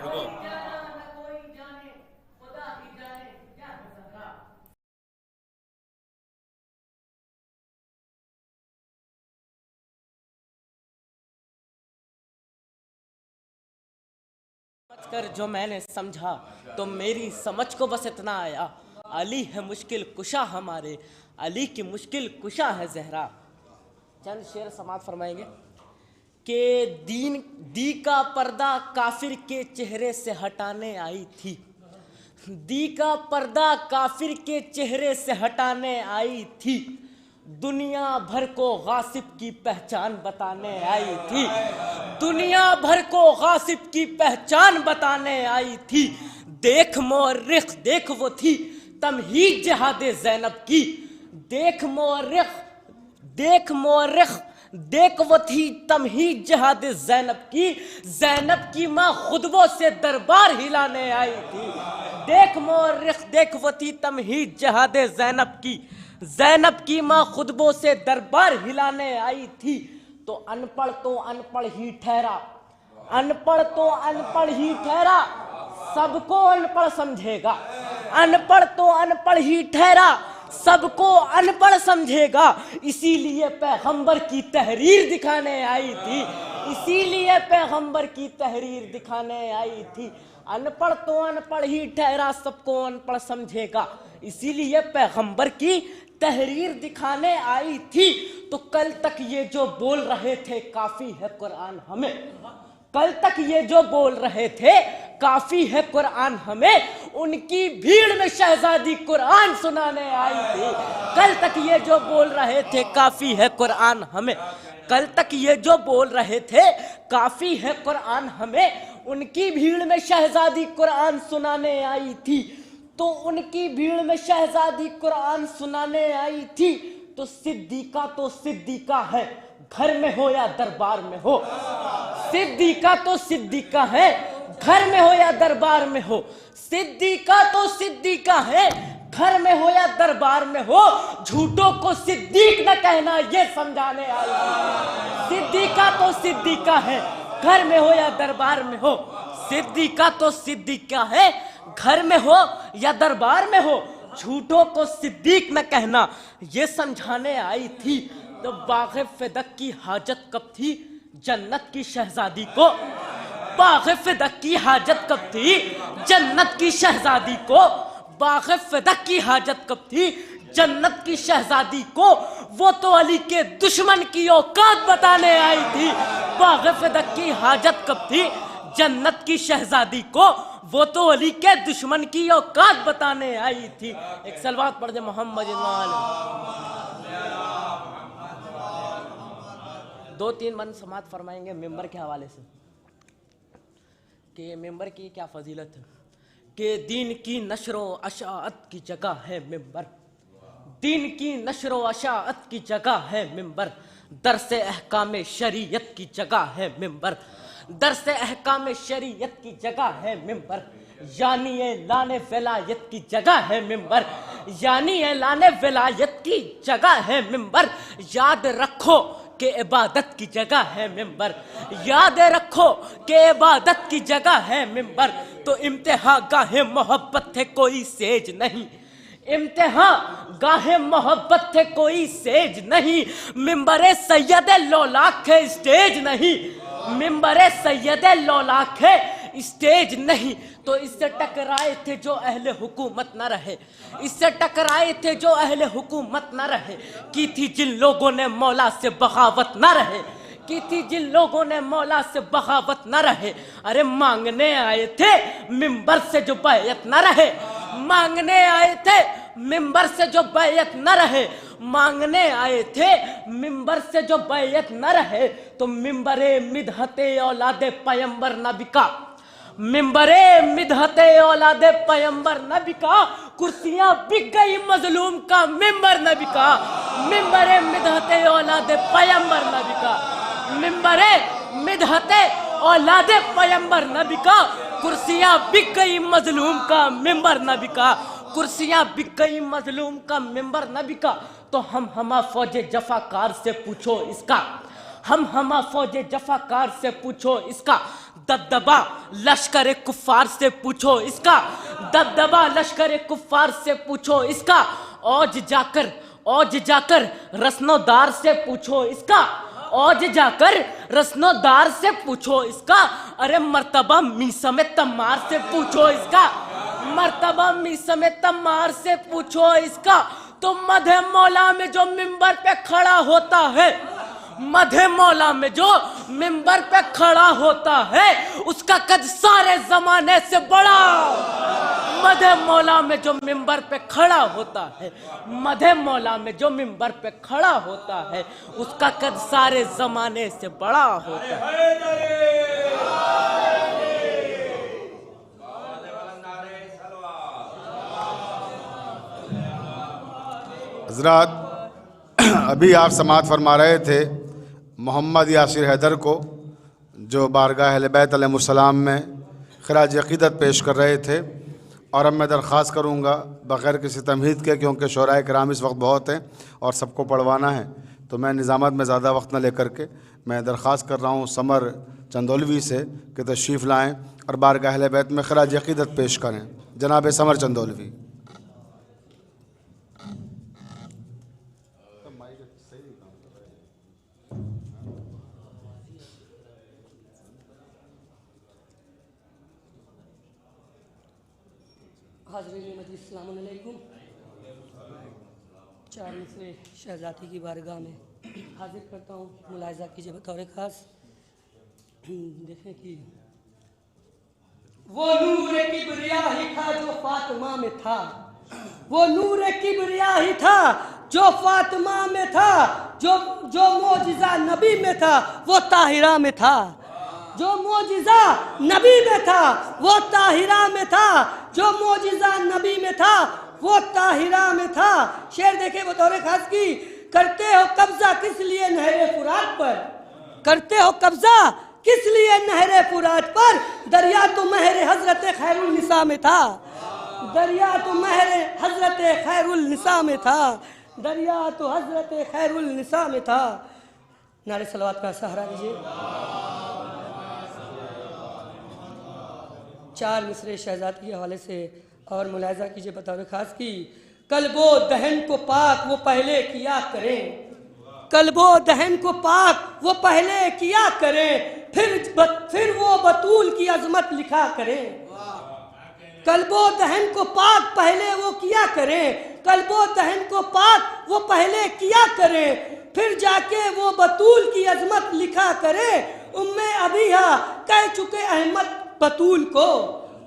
رکو. کر جو میں نے سمجھا تو میری سمجھ کو بس اتنا آیا، علی ہے مشکل کشا ہمارے، علی کی مشکل کشا ہے زہرا. چند شعر سماعت فرمائیں گے کہ دی کا پردہ کافر کے چہرے سے ہٹانے آئی تھی، دی کا پردہ کافر کے چہرے سے ہٹانے آئی تھی، دنیا بھر کو غاصب کی پہچان بتانے آئی تھی، دنیا بھر کو غاصب کی پہچان بتانے آئی تھی. دیکھ مورخ دیکھ وہ تھی تمہید جہاد زینب کی، دیکھ مورخ دیکھ وہ تھی تمہید جہاد زینب کی، زینب کی ماں خطبوں سے دربار ہلانے آئی تھی. دیکھ مورخ دیکھ وہ تھی تمہید جہاد زینب کی، زینب کی ماں خطبوں سے دربار ہلانے آئی تھی. تو ان پڑھ ہی ٹھہرا، ان پڑھ تو ان پڑھ ہی ٹھہرا، سب کو ان پڑھ سمجھے گا، ان پڑھ تو ان پڑھ ہی ٹھہرا، سب کو ان پڑھ سمجھے گا. اسی لیے پیغمبر کی تحریر دکھانے آئی تھی، اسی لیے پیغمبر کی تحریر دکھانے آئی تھی. ان پڑھ تو ان پڑھ ہی ٹھہرا، سب کو ان پڑھ سمجھے گا، اسی لیے پیغمبر کی تحریر دکھانے آئی تھی. تو کل تک یہ جو بول رہے تھے کافی ہے قرآن ہمیں، کل تک یہ جو بول رہے تھے کافی ہے قرآن ہمیں، ان کی بھیڑ میں شہزادی قرآن سنانے آئی تھی. کل تک یہ جو بول رہے تھے کافی ہے قرآن ہمیں، کل تک یہ جو بول رہے تھے کافی ہے قرآن ہمیں، ان کی بھیڑ میں شہزادی قرآن سنانے آئی تھی. تو ان کی بھیڑ میں شہزادی قرآن سنانے آئی تھی. تو صدیقہ ہے گھر میں ہو یا دربار میں ہو، صدیقہ تو صدیقہ ہے گھر میں ہو یا دربار میں ہو، صدیقہ تو صدیقہ ہے گھر میں ہو یا دربار میں ہو، جھوٹوں کو صدیق نہ کہنا یہ سمجھانے آئی تھی. صدیقہ تو صدیقہ ہے گھر میں ہو یا دربار میں ہو، صدیقہ تو صدیقہ ہے گھر میں ہو یا دربار میں ہو، جھوٹوں کو صدیق نہ کہنا یہ سمجھانے آئی تھی. تو باغ فدق کی حاجت کب تھی جنت کی شہزادی کو، باغ فدق کی حاجت کب تھی جنت کی شہزادی کو، باغ فدق کی حاجت کب تھی جنت کی شہزادی کو، وہ تو علی کے دشمن کی اوقات بتانے آئی تھی. باغ فدق کی حاجت کب تھی جنت کی شہزادی کو، وہ تو علی کے دشمن کی اوقات بتانے آئی تھی. ایک صلوات پڑھ دے محمد دو تین من سماعت فرمائیں گے ممبر کے حوالے سے کہ ممبر کی کیا فضیلت ہے. کہ دین کی نشر و اشاعت کی جگہ ہے ممبر، دین کی نشر و اشاعت کی جگہ ہے ممبر، درس احکام شریعت کی جگہ ہے ممبر، درس احکام شریعت کی جگہ ہے ممبر، یعنی اعلان ولایت کی جگہ ہے ممبر، یعنی اعلان ولایت کی جگہ ہے ممبر. یاد رکھو کہ عبادت کی جگہ ہے ممبر، یاد رکھو کہ عبادت کی جگہ ہے ممبر. تو امتحان گاہ محبت ہے کوئی سیج نہیں، امتحان گاہ محبت ہے کوئی سیج نہیں، ممبر سید لولاک ہے اسٹیج نہیں، ممبر سید لولاک ہے اسٹیج نہیں. تو اس سے ٹکرائے تھے جو اہل حکومت نہ رہے، اس سے ٹکرائے تھے جو اہل حکومت نہ رہے، کی تھی جن لوگوں نے مولا سے بغاوت نہ رہے، کی تھی جن لوگوں نے مولا سے بغاوت نہ رہے. ارے مانگنے آئے تھے ممبر سے جو بیعت نہ رہے، مانگنے آئے تھے ممبر سے جو بیعت نہ رہے، مانگنے آئے تھے ممبر سے جو بیعت نہ رہے. تو ممبر مدحت اولاد پیمبر نہ بکا، ممبر مدحت اولاد پیمبر نہ بکا، کرسیاں بک گئی مظلوم کا ممبر نہ بکا، ممبر مدحت اولاد پیمبر نہ بکا، ممبر مدحت اولاد پیمبر نہ بکا، کرسیاں بک گئی مظلوم کا ممبر نہ بکا، کرسیاں بک گئی مظلوم کا ممبر نہ بکا. تو ہم ہما فوج جفاکار سے پوچھو اس کا، ہم فوج جفاکار سے پوچھو اس کا دبدبا لشکر کفار سے پوچھو اس کا دبدبا لشکر کفار سے پوچھو اس کا اوج جا کر رسنو دار سے پوچھو اس کا اوج جا کر رسنو دار سے پوچھو اس کا ارے مرتبہ میسم تمار سے پوچھو اس کا مرتبہ میسم تمار سے پوچھو اس کا تو مدح مولا میں جو منبر پہ کھڑا ہوتا ہے مدح مولا میں جو منبر پہ کھڑا ہوتا ہے اس کا قد سارے زمانے سے بڑا مدح مولا میں جو منبر پہ کھڑا ہوتا ہے مدح مولا میں جو منبر پہ کھڑا ہوتا ہے اس کا قد سارے زمانے سے بڑا ہوتا ہے حضرات ابھی آپ سماعت فرما رہے تھے محمد یاسر حیدر کو جو بارگاہ اہل بیت علیہ السلام میں خراج عقیدت پیش کر رہے تھے، اور اب میں درخواست کروں گا بغیر کسی تمہید کے، کیونکہ شعراء کرام اس وقت بہت ہیں اور سب کو پڑھوانا ہے، تو میں نظامت میں زیادہ وقت نہ لے کر کے میں درخواست کر رہا ہوں سمر چندولوی سے کہ تشریف لائیں اور بارگاہ اہل بیت میں خراج عقیدت پیش کریں۔ جناب سمر چندولوی۔ حاضرین مجلس السلام علیکم۔ چار مصرے شہزادی کی بارگاہ میں حاضر کرتا ہوں، ملاحظہ کیجیے بطور خاص۔ دیکھیں کہ وہ نور کبریا ہی تھا جو فاطمہ میں تھا، وہ نور کبریا ہی تھا جو فاطمہ میں تھا، جو معجزہ نبی میں تھا وہ طاہرہ میں تھا، جو معجزہ نبی میں تھا وہ طاہرہ میں تھا، جو معجزہ نبی میں تھا وہ طاہرہ میں تھا۔ شعر دیکھیں بطور خاص کی، کرتے ہو قبضہ کس لیے نہر فرات پر، کرتے ہو قبضہ کس لیے نہر فرات پر، دریا تو مہر حضرت خیر النساء میں تھا، دریا تو مہر حضرت خیر النساء میں تھا، دریا تو حضرت خیر النساء میں تھا۔ نعرہ صلوات کا سہرا دیجیے۔ چار مصرے شہزادی کے حوالے سے اور ملاحظہ کیجیے بطور خاص کی، قلب و دہن کو پاک وہ پہلے کیا کریں، قلب و دہن کو پاک وہ پہلے کیا کریں، پھر وہ بطول کی عظمت لکھا کریں، قلب و دہن کو پاک پہلے وہ کیا کریں، قلب و دہن کو پاک وہ پہلے کیا کریں، پھر جا کے وہ بطول کی عظمت لکھا کریں۔ ام ابیہا کہہ چکے احمد بطول کو،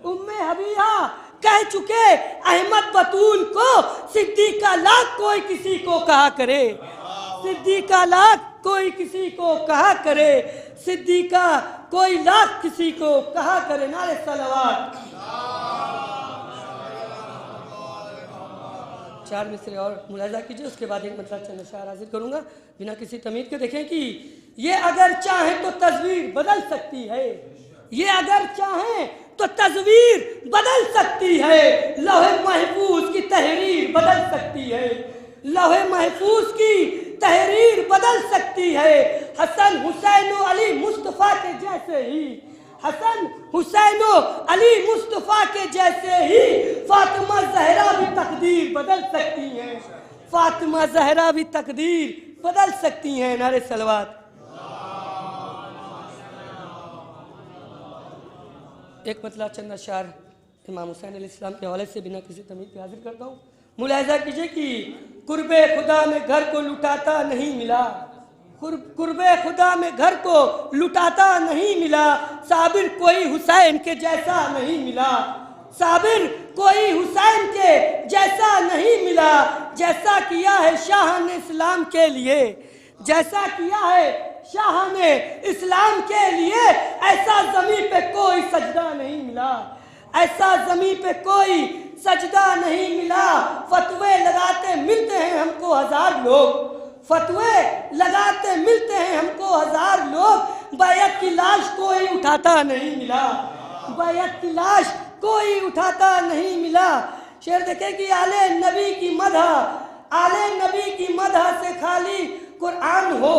ام حبیبہ کہہ چکے احمد بطول کو، صدیقہ لاکھ کوئی کسی کو کہا کرے، صدیقہ لاکھ کوئی کسی کو کہا کرے، صدیقہ کوئی لاکھ کسی کو کہا کرے۔ نعرہ صلوات۔ چار مصرے اور ملاحظہ کیجئے، اس کے بعد ایک مطلب چند اشعار حاضر کروں گا بنا کسی تمہید کے۔ دیکھیں کہ یہ اگر چاہیں تو تصویر بدل سکتی ہے، یہ اگر چاہیں تو تصویر بدل سکتی ہے، لوح محفوظ کی تحریر بدل سکتی ہے، لوح محفوظ کی تحریر بدل سکتی ہے۔ حسن حسین و علی مصطفیٰ کے جیسے ہی، حسن حسین و علی مصطفیٰ کے جیسے ہی فاطمہ زہرا بھی تقدیر بدل سکتی ہیں، فاطمہ زہرا بھی تقدیر بدل سکتی ہیں۔ نعرہ صلوات۔ ایک مطلب چند اشعار امام حسین علیہ السلام کے حوالے سے بنا کسی تمہید کے حاضر کرتا ہوں۔ ملاحظہ کیجئے کہ قرب خدا میں گھر کو لٹاتا نہیں ملا، قرب خدا میں گھر کو لٹاتا نہیں ملا، صابر کوئی حسین کے جیسا نہیں ملا، صابر کوئی حسین کے جیسا نہیں ملا، جیسا کیا ہے شاہ نے اسلام کے لیے، جیسا کیا ہے شاہ نے اسلام کے لیے، ایسا زمین پہ کوئی سجدہ نہیں ملا، ایسا زمین پہ کوئی سجدہ نہیں ملا۔ فتوے لگاتے ملتے ہیں ہم کو ہزار لوگ، فتوے لگاتے ملتے ہیں ہم کو ہزار لوگ، بیعت کی لاش کوئی اٹھاتا نہیں ملا، بیعت کی لاش کوئی اٹھاتا نہیں ملا۔ شعر دیکھیں کہ آل نبی کی مدح، آل نبی کی مدح سے خالی قرآن ہو،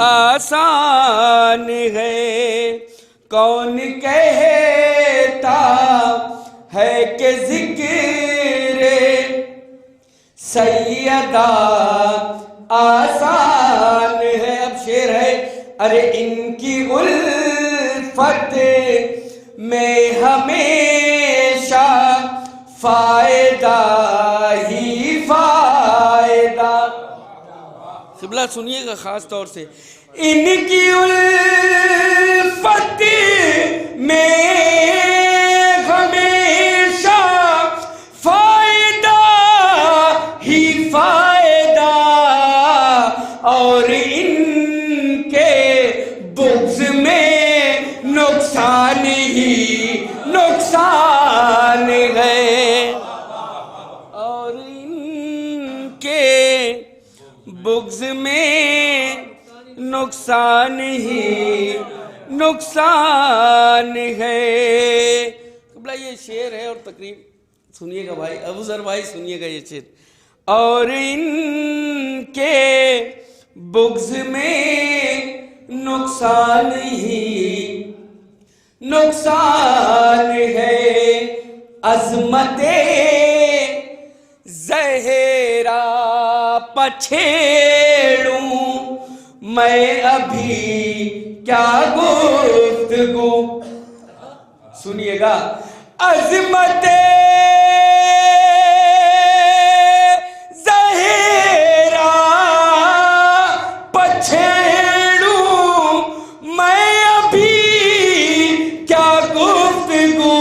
آسان ہے، کون کہتا ہے کہ ذکر سیدہ آسان ہے۔ اب شعر ہے، ارے ان کی الفت میں ہمیشہ فائدہ ہی فائدہ۔ قبلہ سنیے گا خاص طور سے، ان کی الفت میں ہمیشہ فائدہ ہی فائدہ، اور ان کے بغض میں نقصان ہی نقصان ہے، اور ان کے بغض میں نقصان ہی نقصان ہے۔ قبلہ یہ شعر ہے، اور تقریب سنیے گا بھائی، ابو ذر بھائی سنیے گا یہ شعر، اور ان کے بغض میں نقصان ہی نقصان ہے، عظمت زہرا پچھیڑوں میں ابھی کیا گفتگو۔ سنیے گا، عظمت زہرا پچھیڑوں میں ابھی کیا گفتگو،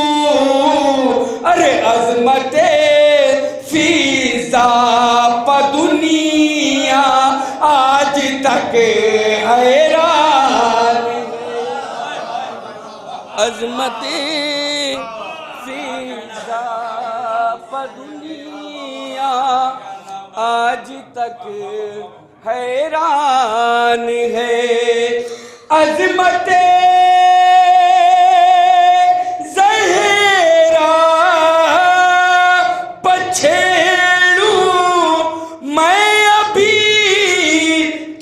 ارے عظمت فیضا پا دنیا آج تک حیران، عظمت فیضا پا دنیا آج تک حیران ہے، عظمت زہرا پچھیڑوں میں ابھی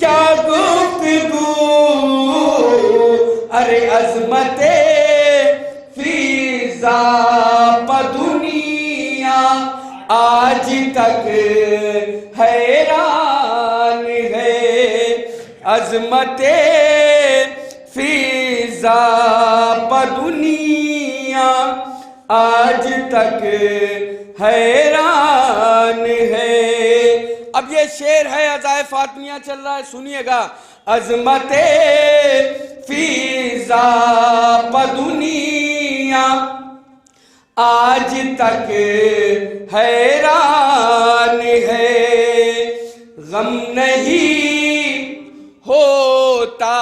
کیا گفتگو، ارے عظمت فیضا پا دنیا آج تک حیران ہے، عظمت فیضا پا دنیا آج تک حیران ہے۔ اب یہ شعر ہے، عزائے فاطمیہ چل رہا ہے، سنیے گا، عظمت فیضا پا دنیا آج تک حیران ہے، غم نہیں ہوتا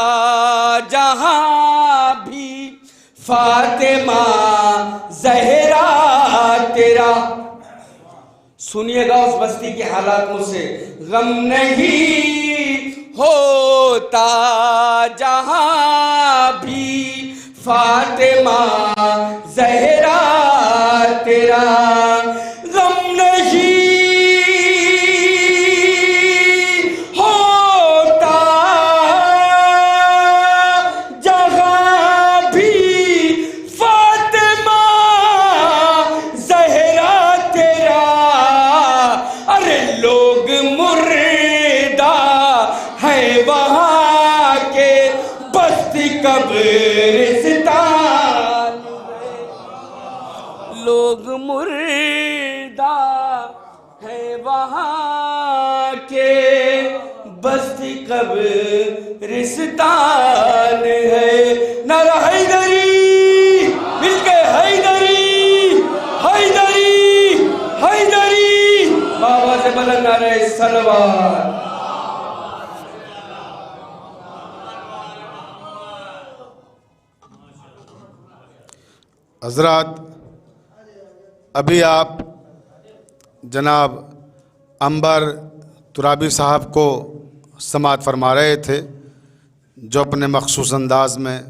جہاں بھی فاطمہ زہرا تیرا۔ سنیے گا اس بستی کے حالات مجھ سے، غم نہیں ہوتا جہاں بھی فاطمہ زہرا تیرا، غم نہیں ہوتا جہاں بھی فاطمہ زہرا تیرا، ارے لوگ مردہ ہیں وہاں کے بستی قبرستان، لوگ مردہ ہیں وہاں کے بستی قبرستان ہے، نعرہ حیدری، مل کے حیدری حیدری حیدری، بابا سے بلند نعرہ صلوات۔ حضرات، ابھی آپ جناب عنبر ترابی صاحب کو سماعت فرما رہے تھے، جو اپنے مخصوص انداز میں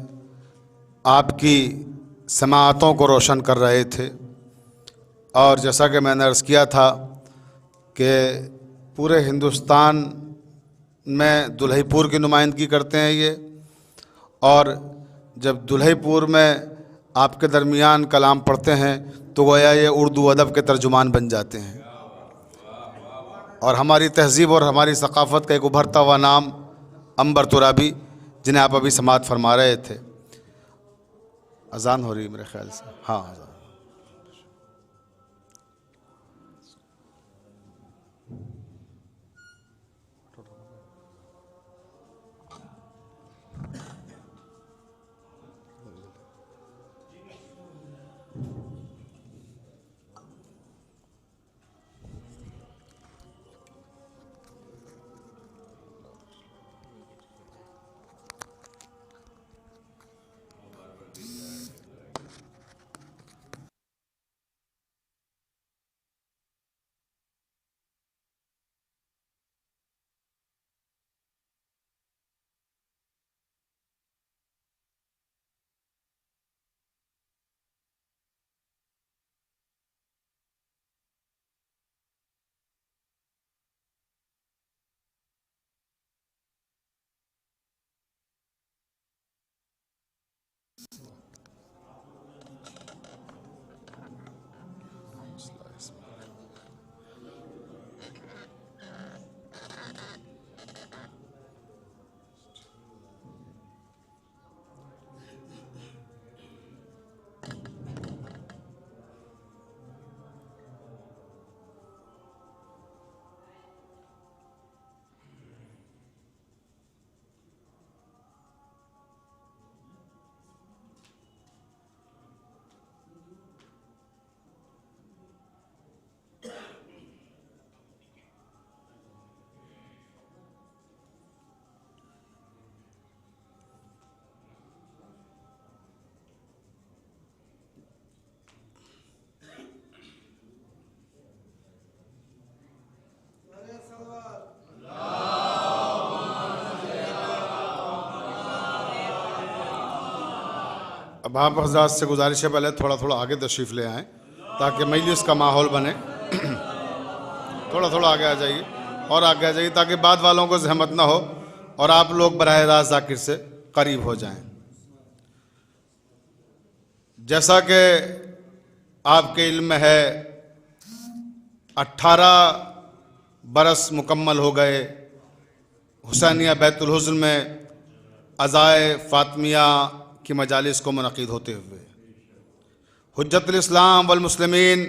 آپ کی سماعتوں کو روشن کر رہے تھے، اور جیسا کہ میں نے عرض کیا تھا کہ پورے ہندوستان میں دلہی پور کی نمائندگی کرتے ہیں یہ، اور جب دلہی پور میں آپ کے درمیان کلام پڑھتے ہیں تو گویا یہ اردو ادب کے ترجمان بن جاتے ہیں، اور ہماری تہذیب اور ہماری ثقافت کا ایک ابھرتا ہوا نام عنبر ترابی، جنہیں آپ ابھی سماعت فرما رہے تھے۔ اذان ہو رہی ہے میرے خیال سے، ہاں اذان۔ اب آپ حضرات سے گزارش ہے پہلے تھوڑا تھوڑا آگے تشریف لے آئیں تاکہ مجلس کا ماحول بنے، تھوڑا تھوڑا آگے آ جائیے اور آگے آ جائیے تاکہ بعد والوں کو زحمت نہ ہو اور آپ لوگ براہ راست ذاکر سے قریب ہو جائیں۔ جیسا کہ آپ کے علم میں ہے 18 برس مکمل ہو گئے حسینیہ بیت الحزن میں عزائے فاطمیہ کی مجالس کو منعقد ہوتے ہوئے۔ حجت الاسلام والمسلمین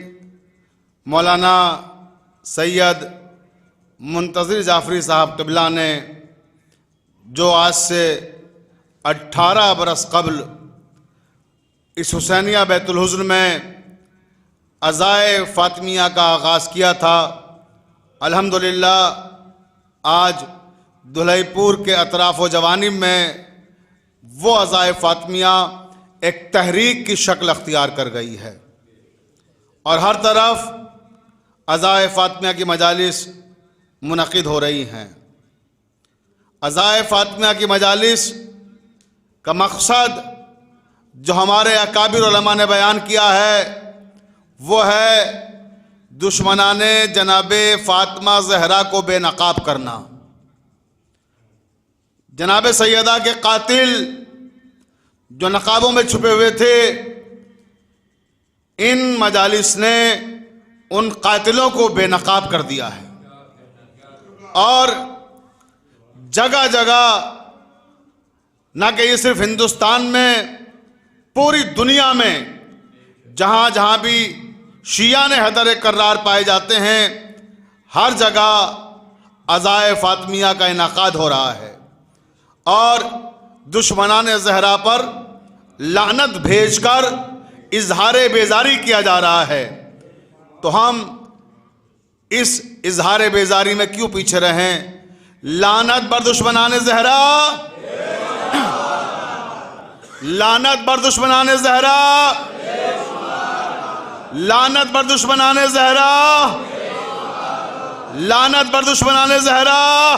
مولانا سید منتظر جعفری صاحب قبلہ نے جو آج سے 18 برس قبل اس حسینیہ بیت الحزن میں عزائے فاطمیہ کا آغاز کیا تھا، الحمدللہ آج دلہی پور کے اطراف و جوانب میں وہ عزائے فاطمیہ ایک تحریک کی شکل اختیار کر گئی ہے، اور ہر طرف عزائے فاطمیہ کی مجالس منعقد ہو رہی ہیں۔ عزائے فاطمیہ کی مجالس کا مقصد جو ہمارے اکابر علماء نے بیان کیا ہے وہ ہے دشمنان جناب فاطمہ زہرا کو بے نقاب کرنا۔ جناب سیدہ کے قاتل جو نقابوں میں چھپے ہوئے تھے، ان مجالس نے ان قاتلوں کو بے نقاب کر دیا ہے، اور جگہ جگہ نہ کہ یہ صرف ہندوستان میں، پوری دنیا میں جہاں جہاں بھی شیعان حیدر کرار پائے جاتے ہیں، ہر جگہ عزائے فاطمیہ کا انعقاد ہو رہا ہے، اور دشمنان زہرا پر لعنت بھیج کر اظہار بیزاری کیا جا رہا ہے۔ تو ہم اس اظہار بیزاری میں کیوں پیچھے رہیں؟ لعنت بر دشمنان زہرا، لعنت بر دشمنان زہرا، لعنت بر دشمنان زہرا، لعنت بر دشمنان زہرا،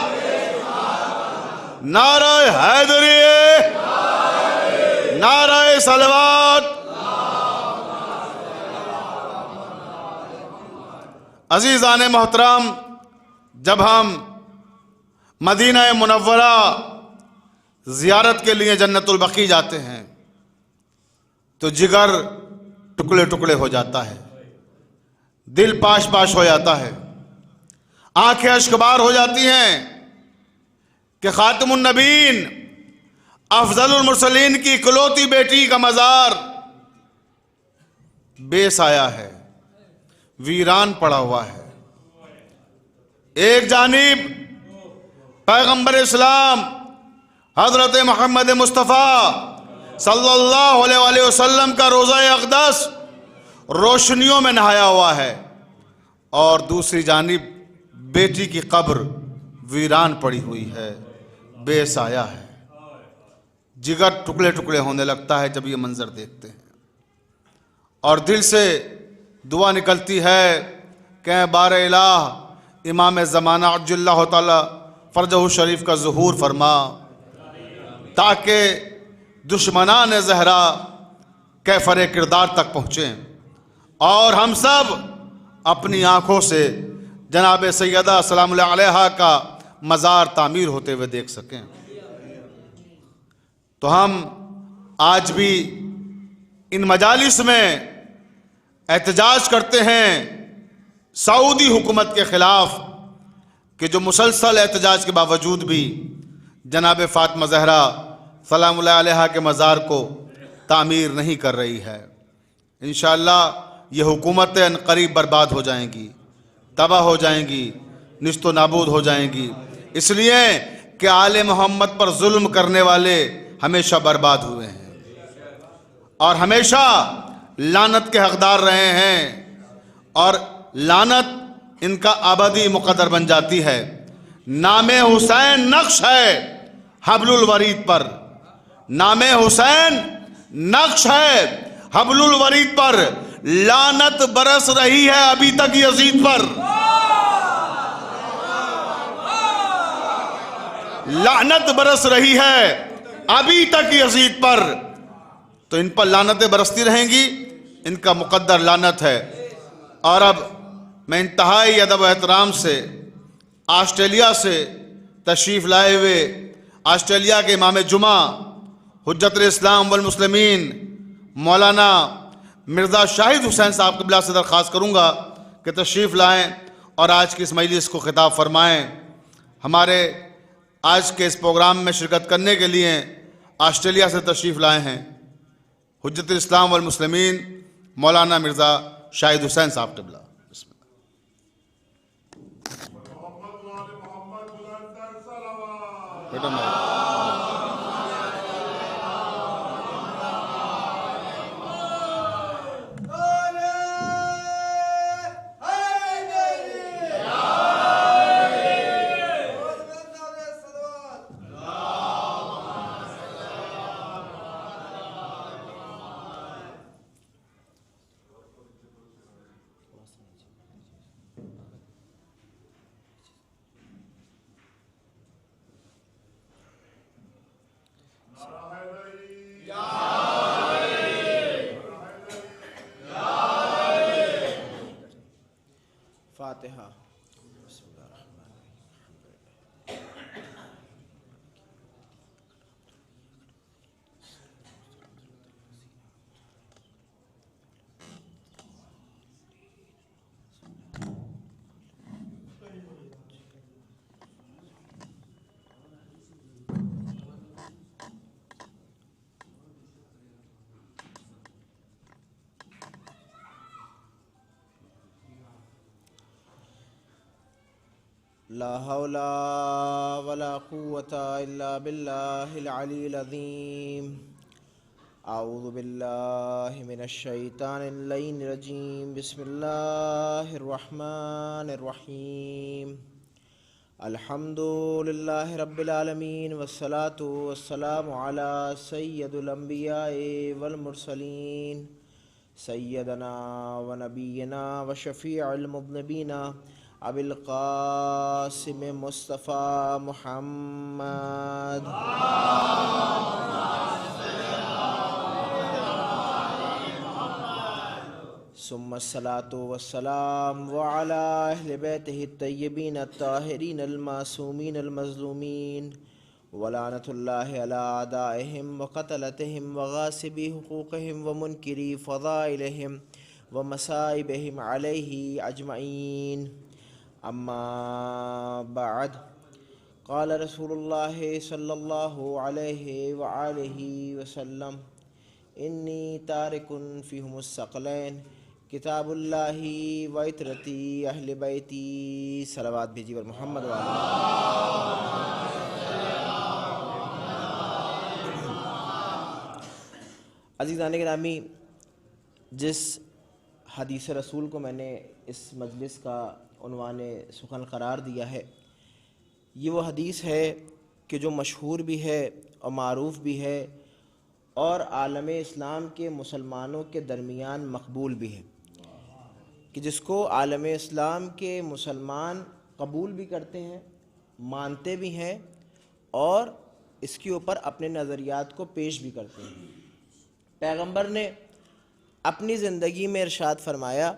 نعرہ حیدری، نعرہ صلوات۔ عزیزان محترم، جب ہم مدینہ منورہ زیارت کے لیے جنت البقیع جاتے ہیں تو جگر ٹکڑے ٹکڑے ہو جاتا ہے، دل پاش پاش ہو جاتا ہے، آنکھیں اشکبار ہو جاتی ہیں کہ خاتم النبیین افضل المرسلین کی اکلوتی بیٹی کا مزار بے سایہ ہے، ویران پڑا ہوا ہے۔ ایک جانب پیغمبر اسلام حضرت محمد مصطفیٰ صلی اللہ علیہ وآلہ وسلم کا روضہ اقدس روشنیوں میں نہایا ہوا ہے، اور دوسری جانب بیٹی کی قبر ویران پڑی ہوئی ہے، بے سایہ ہے۔ جگر ٹکڑے ٹکڑے ہونے لگتا ہے جب یہ منظر دیکھتے ہیں، اور دل سے دعا نکلتی ہے کہ اے بار الہ امام زمانہ عجل اللہ تعالی فرجہ شریف کا ظہور فرما، تاکہ دشمنان زہرا کیفر کردار تک پہنچیں اور ہم سب اپنی آنکھوں سے جناب سیدہ سلام اللہ علیہا کا مزار تعمیر ہوتے ہوئے دیکھ سکیں۔ تو ہم آج بھی ان مجالس میں احتجاج کرتے ہیں سعودی حکومت کے خلاف کہ جو مسلسل احتجاج کے باوجود بھی جناب فاطمہ زہرا سلام اللہ علیہا کے مزار کو تعمیر نہیں کر رہی ہے۔ انشاءاللہ یہ حکومتیں ان قریب برباد ہو جائیں گی، تباہ ہو جائیں گی، نیست و نابود ہو جائیں گی، اس لیے کہ آل محمد پر ظلم کرنے والے ہمیشہ برباد ہوئے ہیں اور ہمیشہ لعنت کے حقدار رہے ہیں، اور لعنت ان کا ابدی مقدر بن جاتی ہے۔ نام حسین نقش ہے حبل الورید پر، نام حسین نقش ہے حبل الورید پر، لعنت برس رہی ہے ابھی تک یزید پر، لعنت برس رہی ہے ابھی تک یزید پر۔ تو ان پر لعنتیں برستی رہیں گی، ان کا مقدر لعنت ہے۔ اور اب میں انتہائی ادب و احترام سے آسٹریلیا سے تشریف لائے ہوئے آسٹریلیا کے امام جمعہ حجت الاسلام والمسلمین مولانا مرزا شاہد حسین صاحب قبلہ سے درخواست کروں گا کہ تشریف لائیں اور آج کی اس مجلس کو خطاب فرمائیں۔ ہمارے آج کے اس پروگرام میں شرکت کرنے کے لیے آسٹریلیا سے تشریف لائے ہیں حجت الاسلام والمسلمین مولانا مرزا شاہد حسین صاحب قبلہ۔ بسم اللہ۔ فاتحہ۔ لا حول ولا قوة إلا بالله العلي العظيم۔ اعوذ باللہ من الشیطان اللعین الرجیم۔ بسم اللہ الرحمن الرحیم۔ الحمد للہ رب العالمین والصلاة والسلام علی سید الانبیاء والمرسلین سیدنا و نبینا و شفیع المذنبین ابی القاسم مصطفیٰ محمد۔ ثم الصلاة والسلام وعلى أهل بيته الطيبين الطاهرين المعصومين المظلومين ولعنة الله على أعدائهم وقتلتهم وغاصبي حقوقهم ومنكري فضائلهم ومصائبهم عليه أجمعين. أما بعد، قال رسول الله صلى الله عليه وآله وسلم: إني تارك فيهم الثقلين کتاب اللہ و عطرتی اہل بیتی. صلوات بھیجی پر محمد وعلیہ. عزیزان گرامی، جس حدیث رسول کو میں نے اس مجلس کا عنوان سخن قرار دیا ہے، یہ وہ حدیث ہے کہ جو مشہور بھی ہے اور معروف بھی ہے اور عالم اسلام کے مسلمانوں کے درمیان مقبول بھی ہے، کہ جس کو عالم اسلام کے مسلمان قبول بھی کرتے ہیں، مانتے بھی ہیں اور اس کے اوپر اپنے نظریات کو پیش بھی کرتے ہیں. پیغمبر نے اپنی زندگی میں ارشاد فرمایا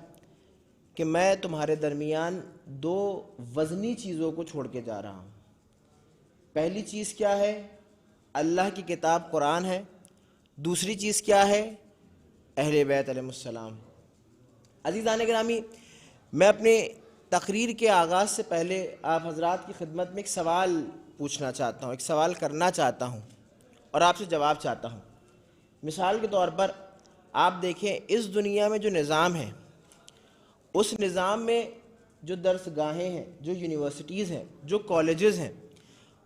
کہ میں تمہارے درمیان دو وزنی چیزوں کو چھوڑ کے جا رہا ہوں. پہلی چیز کیا ہے؟ اللہ کی کتاب قرآن ہے. دوسری چیز کیا ہے؟ اہل بیت علیہ السلام. عزیزان گرامی، میں اپنے تقریر کے آغاز سے پہلے آپ حضرات کی خدمت میں ایک سوال پوچھنا چاہتا ہوں، ایک سوال کرنا چاہتا ہوں اور آپ سے جواب چاہتا ہوں. مثال کے طور پر آپ دیکھیں، اس دنیا میں جو نظام ہے، اس نظام میں جو درس گاہیں ہیں، جو یونیورسٹیز ہیں، جو کالجز ہیں،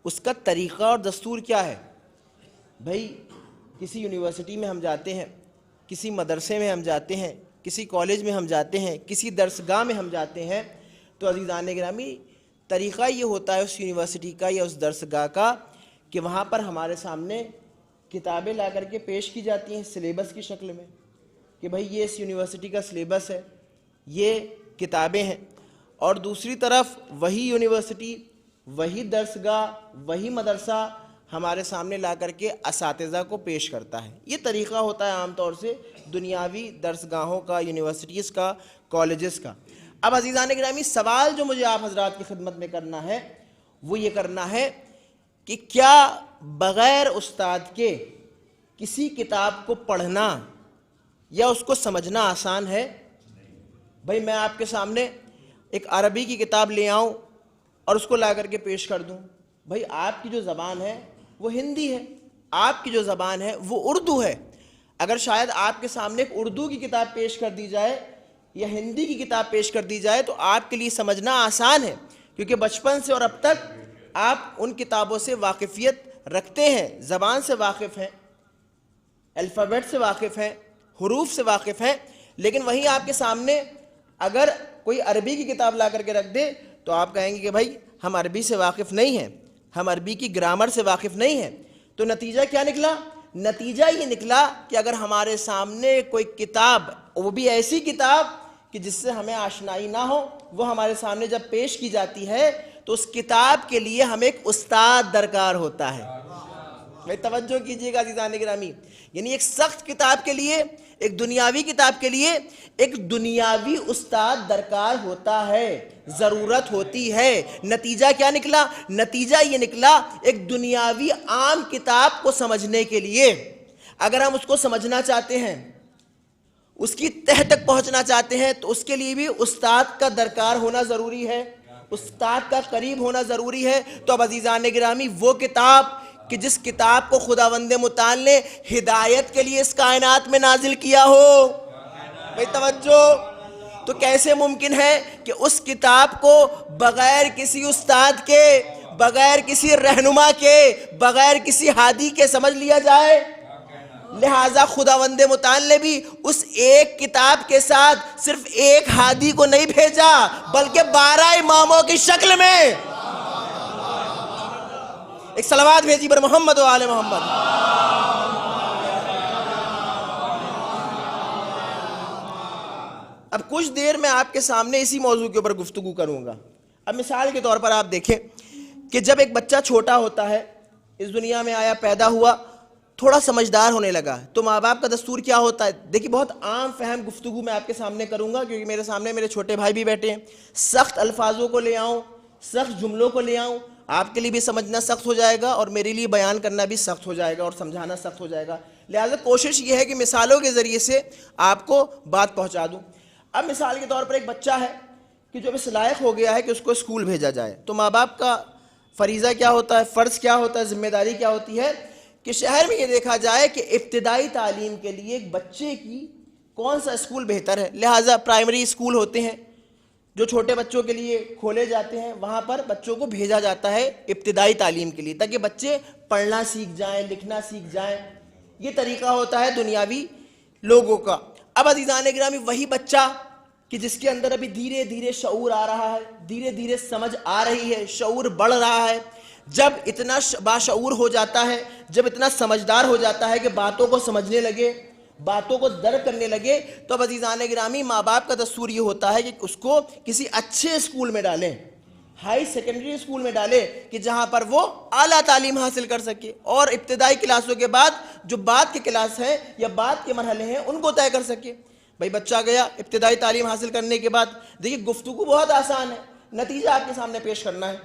اس کا طریقہ اور دستور کیا ہے؟ بھائی، کسی یونیورسٹی میں ہم جاتے ہیں، کسی مدرسے میں ہم جاتے ہیں، کسی کالج میں ہم جاتے ہیں، کسی درس گاہ میں ہم جاتے ہیں، تو عزیزان گرامی طریقہ یہ ہوتا ہے اس یونیورسٹی کا یا اس درس گاہ کا کہ وہاں پر ہمارے سامنے کتابیں لا کر کے پیش کی جاتی ہیں سلیبس کی شکل میں، کہ بھائی یہ اس یونیورسٹی کا سلیبس ہے، یہ کتابیں ہیں. اور دوسری طرف وہی یونیورسٹی، وہی درس گاہ، وہی مدرسہ ہمارے سامنے لا کر کے اساتذہ کو پیش کرتا ہے. یہ طریقہ ہوتا ہے عام طور سے دنیاوی درس گاہوں کا، یونیورسٹیز کا، کالجز کا. اب عزیزان گرامی، سوال جو مجھے آپ حضرات کی خدمت میں کرنا ہے وہ یہ کرنا ہے کہ کیا بغیر استاد کے کسی کتاب کو پڑھنا یا اس کو سمجھنا آسان ہے؟ بھائی، میں آپ کے سامنے ایک عربی کی کتاب لے آؤں اور اس کو لا کر کے پیش کر دوں. بھائی، آپ کی جو زبان ہے وہ ہندی ہے، آپ کی جو زبان ہے وہ اردو ہے. اگر شاید آپ کے سامنے ایک اردو کی کتاب پیش کر دی جائے یا ہندی کی کتاب پیش کر دی جائے تو آپ کے لیے سمجھنا آسان ہے، کیونکہ بچپن سے اور اب تک آپ ان کتابوں سے واقفیت رکھتے ہیں، زبان سے واقف ہیں، الفابیٹ سے واقف ہیں، حروف سے واقف ہیں. لیکن وہیں آپ کے سامنے اگر کوئی عربی کی کتاب لا کر کے رکھ دے تو آپ کہیں گے کہ بھائی ہم عربی سے واقف نہیں ہیں، ہم عربی کی گرامر سے واقف نہیں ہیں. تو نتیجہ کیا نکلا؟ نتیجہ یہ نکلا کہ اگر ہمارے سامنے کوئی کتاب، وہ بھی ایسی کتاب کہ جس سے ہمیں آشنائی نہ ہو، وہ ہمارے سامنے جب پیش کی جاتی ہے تو اس کتاب کے لیے ہمیں ایک استاد درکار ہوتا ہے. بھائی توجہ کیجئے گا عزیزان گرامی، یعنی ایک سخت کتاب کے لیے، ایک دنیاوی کتاب کے لیے ایک دنیاوی استاد درکار ہوتا ہے، ضرورت ہوتی ہے. نتیجہ کیا نکلا؟ نتیجہ یہ نکلا ایک دنیاوی عام کتاب کو سمجھنے کے لیے اگر ہم اس کو سمجھنا چاہتے ہیں، اس کی تہ تک پہنچنا چاہتے ہیں، تو اس کے لیے بھی استاد کا درکار ہونا ضروری ہے، استاد کا قریب ہونا ضروری ہے. تو اب عزیزان گرامی، وہ کتاب کہ جس کتاب کو خداوند متعال نے ہدایت کے لیے اس کائنات میں نازل کیا ہو، بھائی توجہ، تو کیسے ممکن ہے کہ اس کتاب کو بغیر کسی استاد کے، بغیر کسی رہنما کے، بغیر کسی ہادی کے سمجھ لیا جائے؟ لہٰذا خداوند متعال نے بھی اس ایک کتاب کے ساتھ صرف ایک ہادی کو نہیں بھیجا، بلکہ 12 اماموں کی شکل میں ایک صلوات بھیجی بر محمد و آل محمد. اب کچھ دیر میں آپ کے سامنے اسی موضوع کے اوپر گفتگو کروں گا. اب مثال کے طور پر آپ دیکھیں کہ جب ایک بچہ چھوٹا ہوتا ہے، اس دنیا میں آیا، پیدا ہوا، تھوڑا سمجھدار ہونے لگا تو ماں باپ کا دستور کیا ہوتا ہے؟ دیکھیے بہت عام فہم گفتگو میں آپ کے سامنے کروں گا، کیونکہ میرے سامنے میرے چھوٹے بھائی بھی بیٹھے ہیں. سخت الفاظوں کو لے آؤں، سخت جملوں کو لے آؤں، آپ کے لیے بھی سمجھنا سخت ہو جائے گا اور میرے لیے بیان کرنا بھی سخت ہو جائے گا اور سمجھانا سخت ہو جائے گا. لہٰذا کوشش یہ ہے کہ مثالوں کے ذریعے سے آپ کو بات پہنچا دوں. اب مثال کے طور پر ایک بچہ ہے کہ جو اس لائق ہو گیا ہے کہ اس کو اسکول بھیجا جائے، تو ماں باپ کا فریضہ کیا ہوتا ہے، فرض کیا ہوتا ہے، ذمہ داری کیا ہوتی ہے کہ شہر میں یہ دیکھا جائے کہ ابتدائی تعلیم کے لیے ایک بچے کی کون سا اسکول بہتر ہے. لہٰذا پرائمری اسکول ہوتے ہیں جو چھوٹے بچوں کے لیے کھولے جاتے ہیں، وہاں پر بچوں کو بھیجا جاتا ہے ابتدائی تعلیم کے لیے تاکہ بچے پڑھنا سیکھ جائیں، لکھنا سیکھ جائیں. یہ طریقہ ہوتا ہے دنیاوی لوگوں کا. اب عزیزان گرامی وہی بچہ کہ جس کے اندر ابھی دھیرے دھیرے شعور آ رہا ہے، دھیرے دھیرے سمجھ آ رہی ہے، شعور بڑھ رہا ہے، جب اتنا باشعور ہو جاتا ہے، جب اتنا سمجھدار ہو جاتا ہے کہ باتوں کو سمجھنے لگے، باتوں کو درک کرنے لگے، تو اب عزیزان گرامی ماں باپ کا دستور یہ ہوتا ہے کہ اس کو کسی اچھے اسکول میں ڈالیں، ہائی سیکنڈری اسکول میں ڈالے کہ جہاں پر وہ اعلیٰ تعلیم حاصل کر سکے اور ابتدائی کلاسوں کے بعد جو بعد کے کلاس ہیں یا بعد کے مرحلے ہیں ان کو طے کر سکے. بھائی بچہ گیا ابتدائی تعلیم حاصل کرنے کے بعد، دیکھیے گفتگو بہت آسان ہے، نتیجہ آپ کے سامنے پیش کرنا ہے،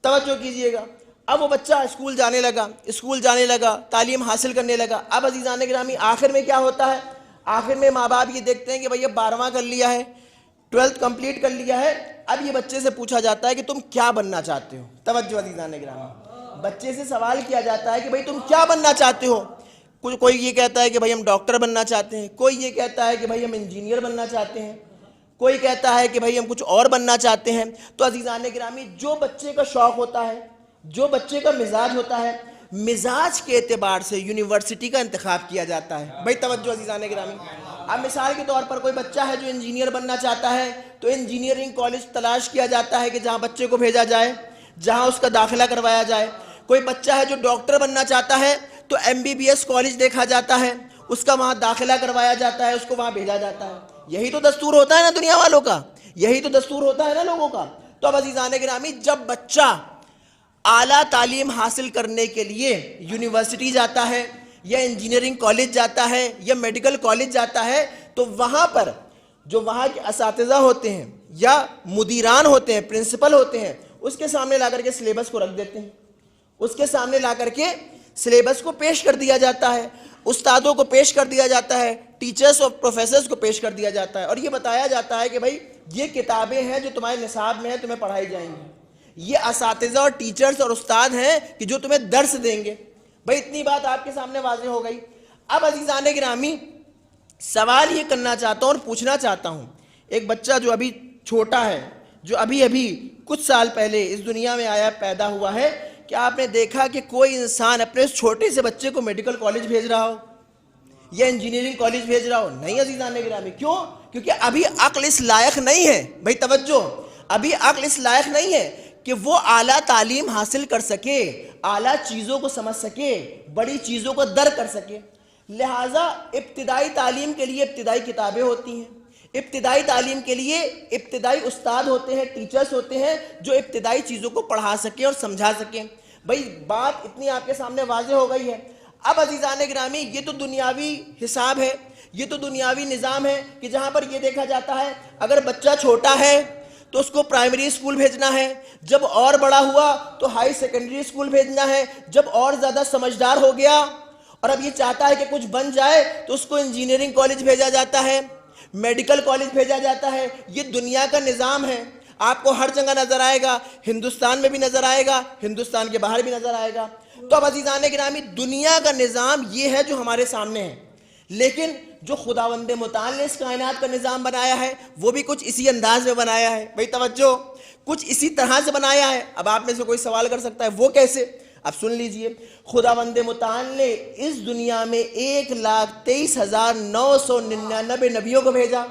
توجہ کیجئے گا. اب وہ بچہ اسکول جانے لگا، تعلیم حاصل کرنے لگا. اب عزیزان گرامی آخر میں کیا ہوتا ہے؟ آخر میں ماں باپ یہ دیکھتے ہیں کہ بھئی اب 12واں کر لیا ہے، 12th کمپلیٹ کر لیا ہے. اب یہ بچے سے پوچھا جاتا ہے کہ تم کیا بننا چاہتے ہو. توجہ عزیزان گرامی، بچے سے سوال کیا جاتا ہے کہ بھئی تم کیا بننا چاہتے ہو. کوئی یہ کہتا ہے کہ بھئی ہم ڈاکٹر بننا چاہتے ہیں، کوئی یہ کہتا ہے کہ بھئی ہم انجینئر بننا چاہتے ہیں، کوئی کہتا ہے کہ بھئی ہم کچھ اور بننا چاہتے ہیں. تو عزیزان گرامی جو بچے کا شوق ہوتا ہے، جو بچے کا مزاج ہوتا ہے، مزاج کے اعتبار سے یونیورسٹی کا انتخاب کیا جاتا ہے. بھئی توجہ عزیزان گرامی، اب مثال کے طور پر کوئی بچہ ہے جو انجینئر بننا چاہتا ہے تو انجینئرنگ کالج تلاش کیا جاتا ہے کہ جہاں بچے کو بھیجا جائے، جہاں اس کا داخلہ کروایا جائے. کوئی بچہ ہے جو ڈاکٹر بننا چاہتا ہے تو MBBS کالج دیکھا جاتا ہے، اس کا وہاں داخلہ کروایا جاتا ہے، اس کو وہاں بھیجا جاتا ہے. یہی تو دستور ہوتا ہے نا دنیا والوں کا، یہی تو دستور ہوتا ہے نا لوگوں کا. تو اب عزیزان گرامی جب بچہ اعلیٰ تعلیم حاصل کرنے کے لیے یونیورسٹی جاتا ہے یا انجینئرنگ کالج جاتا ہے یا میڈیکل کالج جاتا ہے تو وہاں پر جو وہاں کے اساتذہ ہوتے ہیں یا مدیران ہوتے ہیں، پرنسپل ہوتے ہیں، اس کے سامنے لا کر کے سلیبس کو رکھ دیتے ہیں، اس کے سامنے لا کر کے سلیبس کو پیش کر دیا جاتا ہے، استادوں کو پیش کر دیا جاتا ہے، ٹیچرز اور پروفیسرز کو پیش کر دیا جاتا ہے اور یہ بتایا جاتا ہے کہ بھائی یہ کتابیں ہیں جو تمہارے نصاب میں ہیں، تمہیں پڑھائی جائیں گی، یہ اساتذہ اور ٹیچرز اور استاد ہیں کہ جو تمہیں درس دیں گے. بھائی اتنی بات آپ کے سامنے واضح ہو گئی. اب عزیزان گرامی سوال یہ کرنا چاہتا ہوں اور پوچھنا چاہتا ہوں، ایک بچہ جو ابھی چھوٹا ہے، جو ابھی کچھ سال پہلے اس دنیا میں آیا، پیدا ہوا ہے، کیا آپ نے دیکھا کہ کوئی انسان اپنے اس چھوٹے سے بچے کو میڈیکل کالج بھیج رہا ہو یا انجینئرنگ کالج بھیج رہا ہو؟ نہیں عزیزان گرامی. کیوں؟ کیونکہ ابھی عقل اس لائق نہیں ہے. بھائی توجہ، ابھی عقل اس لائق نہیں ہے کہ وہ اعلیٰ تعلیم حاصل کر سکے، اعلیٰ چیزوں کو سمجھ سکے، بڑی چیزوں کو درک کر سکے. لہٰذا ابتدائی تعلیم کے لیے ابتدائی کتابیں ہوتی ہیں، ابتدائی تعلیم کے لیے ابتدائی استاد ہوتے ہیں، ٹیچرز ہوتے ہیں جو ابتدائی چیزوں کو پڑھا سکیں اور سمجھا سکیں. بھائی بات اتنی آپ کے سامنے واضح ہو گئی ہے. اب عزیزان گرامی یہ تو دنیاوی حساب ہے، یہ تو دنیاوی نظام ہے کہ جہاں پر یہ دیکھا جاتا ہے اگر بچہ چھوٹا ہے تو اس کو پرائمری اسکول بھیجنا ہے، جب اور بڑا ہوا تو ہائی سیکنڈری اسکول بھیجنا ہے، جب اور زیادہ سمجھدار ہو گیا اور اب یہ چاہتا ہے کہ کچھ بن جائے تو اس کو انجینئرنگ کالج بھیجا جاتا ہے، میڈیکل کالج بھیجا جاتا ہے. یہ دنیا کا نظام ہے، آپ کو ہر جگہ نظر آئے گا، ہندوستان میں بھی نظر آئے گا، ہندوستان کے باہر بھی نظر آئے گا. تو اب عزیزان گرامی دنیا کا نظام یہ ہے جو ہمارے سامنے ہے، لیکن جو خداوند متعال نے اس کائنات کا نظام بنایا ہے وہ بھی کچھ اسی انداز میں بنایا ہے. بھئی توجہ، کچھ اسی طرح سے بنایا ہے. اب آپ میں سے کوئی سوال کر سکتا ہے وہ کیسے؟ اب سن لیجئے، خداوند متعال نے اس دنیا میں 1,23,999 نبیوں کو بھیجا.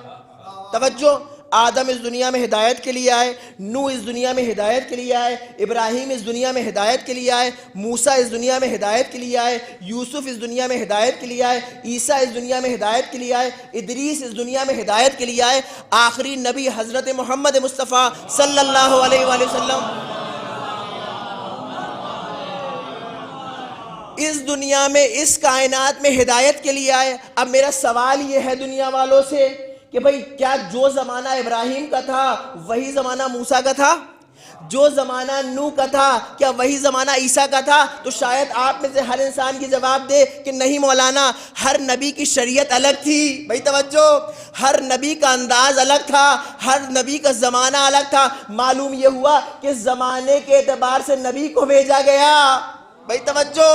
توجہ، آدم اس دنیا میں ہدایت کے لیے آئے، نوح اس دنیا میں ہدایت کے لیے آئے، ابراہیم اس دنیا میں ہدایت کے لیے آئے، موسیٰ اس دنیا میں ہدایت کے لیے آئے، یوسف اس دنیا میں ہدایت کے لیے آئے، عیسیٰ اس دنیا میں ہدایت کے لیے آئے، ادریس اس دنیا میں ہدایت کے لیے آئے، آخری نبی حضرت محمد مصطفیٰ صلی اللہ علیہ وآلہ وسلم اس دنیا میں اس کائنات میں ہدایت کے لیے آئے۔ اب میرا سوال یہ ہے دنیا والوں سے کہ بھئی کیا جو زمانہ ابراہیم کا تھا وہی زمانہ موسیٰ کا تھا؟ جو زمانہ نوح کا تھا کیا وہی زمانہ عیسیٰ کا تھا؟ تو شاید آپ میں سے ہر انسان کی جواب دے کہ نہیں مولانا، ہر نبی کی شریعت الگ تھی۔ بھائی توجہ، ہر نبی کا انداز الگ تھا، ہر نبی کا زمانہ الگ تھا۔ معلوم یہ ہوا کہ زمانے کے اعتبار سے نبی کو بھیجا گیا۔ بھائی توجہ،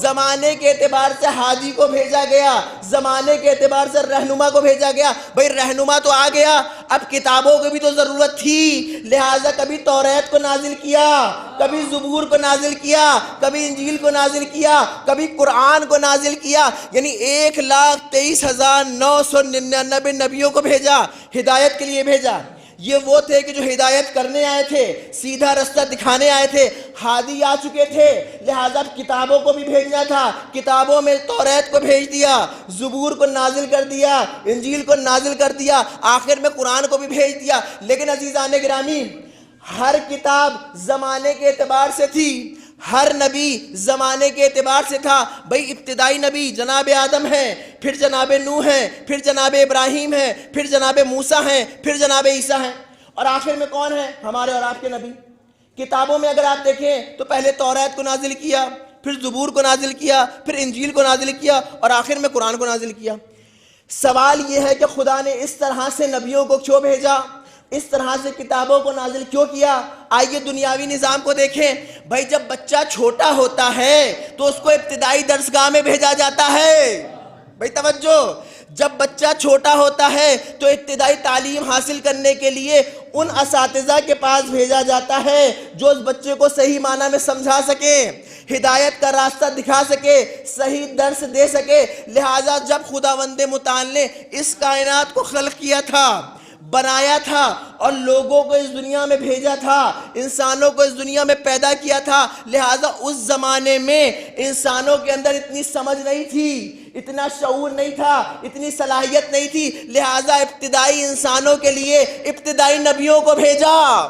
زمانے کے اعتبار سے حاجی کو بھیجا گیا، زمانے کے اعتبار سے رہنما کو بھیجا گیا۔ بھئی رہنما تو آ گیا، اب کتابوں کی بھی تو ضرورت تھی، لہٰذا کبھی توریت کو نازل کیا، کبھی زبور کو نازل کیا، کبھی انجیل کو نازل کیا، کبھی قرآن کو نازل کیا، یعنی 1,23,999 نبیوں کو بھیجا، ہدایت کے لیے بھیجا۔ یہ وہ تھے کہ جو ہدایت کرنے آئے تھے، سیدھا رستہ دکھانے آئے تھے، ہادی آ چکے تھے، لہٰذا کتابوں کو بھی بھیجنا تھا۔ کتابوں میں توریت کو بھیج دیا، زبور کو نازل کر دیا، انجیل کو نازل کر دیا، آخر میں قرآن کو بھی بھیج دیا۔ لیکن عزیزان گرامی، ہر کتاب زمانے کے اعتبار سے تھی، ہر نبی زمانے کے اعتبار سے تھا۔ بھئی ابتدائی نبی جناب آدم ہیں، پھر جناب نوح ہیں، پھر جناب ابراہیم ہیں، پھر جناب موسیٰ ہیں، پھر جناب عیسیٰ ہیں، اور آخر میں کون ہیں؟ ہمارے اور آپ کے نبی۔ کتابوں میں اگر آپ دیکھیں تو پہلے توریت کو نازل کیا، پھر زبور کو نازل کیا، پھر انجیل کو نازل کیا، اور آخر میں قرآن کو نازل کیا۔ سوال یہ ہے کہ خدا نے اس طرح سے نبیوں کو کیوں بھیجا؟ اس طرح سے کتابوں کو نازل کیوں کیا؟ آئیے دنیاوی نظام کو دیکھیں۔ بھائی جب بچہ چھوٹا ہوتا ہے تو اس کو ابتدائی درسگاہ میں بھیجا جاتا ہے۔ بھائی توجہ، جب بچہ چھوٹا ہوتا ہے تو ابتدائی تعلیم حاصل کرنے کے لیے ان اساتذہ کے پاس بھیجا جاتا ہے جو اس بچے کو صحیح معنی میں سمجھا سکے، ہدایت کا راستہ دکھا سکے، صحیح درس دے سکے۔ لہٰذا جب خداوند متعال نے اس کائنات کو خلق کیا تھا، بنایا تھا اور لوگوں کو اس دنیا میں بھیجا تھا، انسانوں کو اس دنیا میں پیدا کیا تھا، لہٰذا اس زمانے میں انسانوں کے اندر اتنی سمجھ نہیں تھی، اتنا شعور نہیں تھا، اتنی صلاحیت نہیں تھی، لہٰذا ابتدائی انسانوں کے لیے ابتدائی نبیوں کو بھیجا۔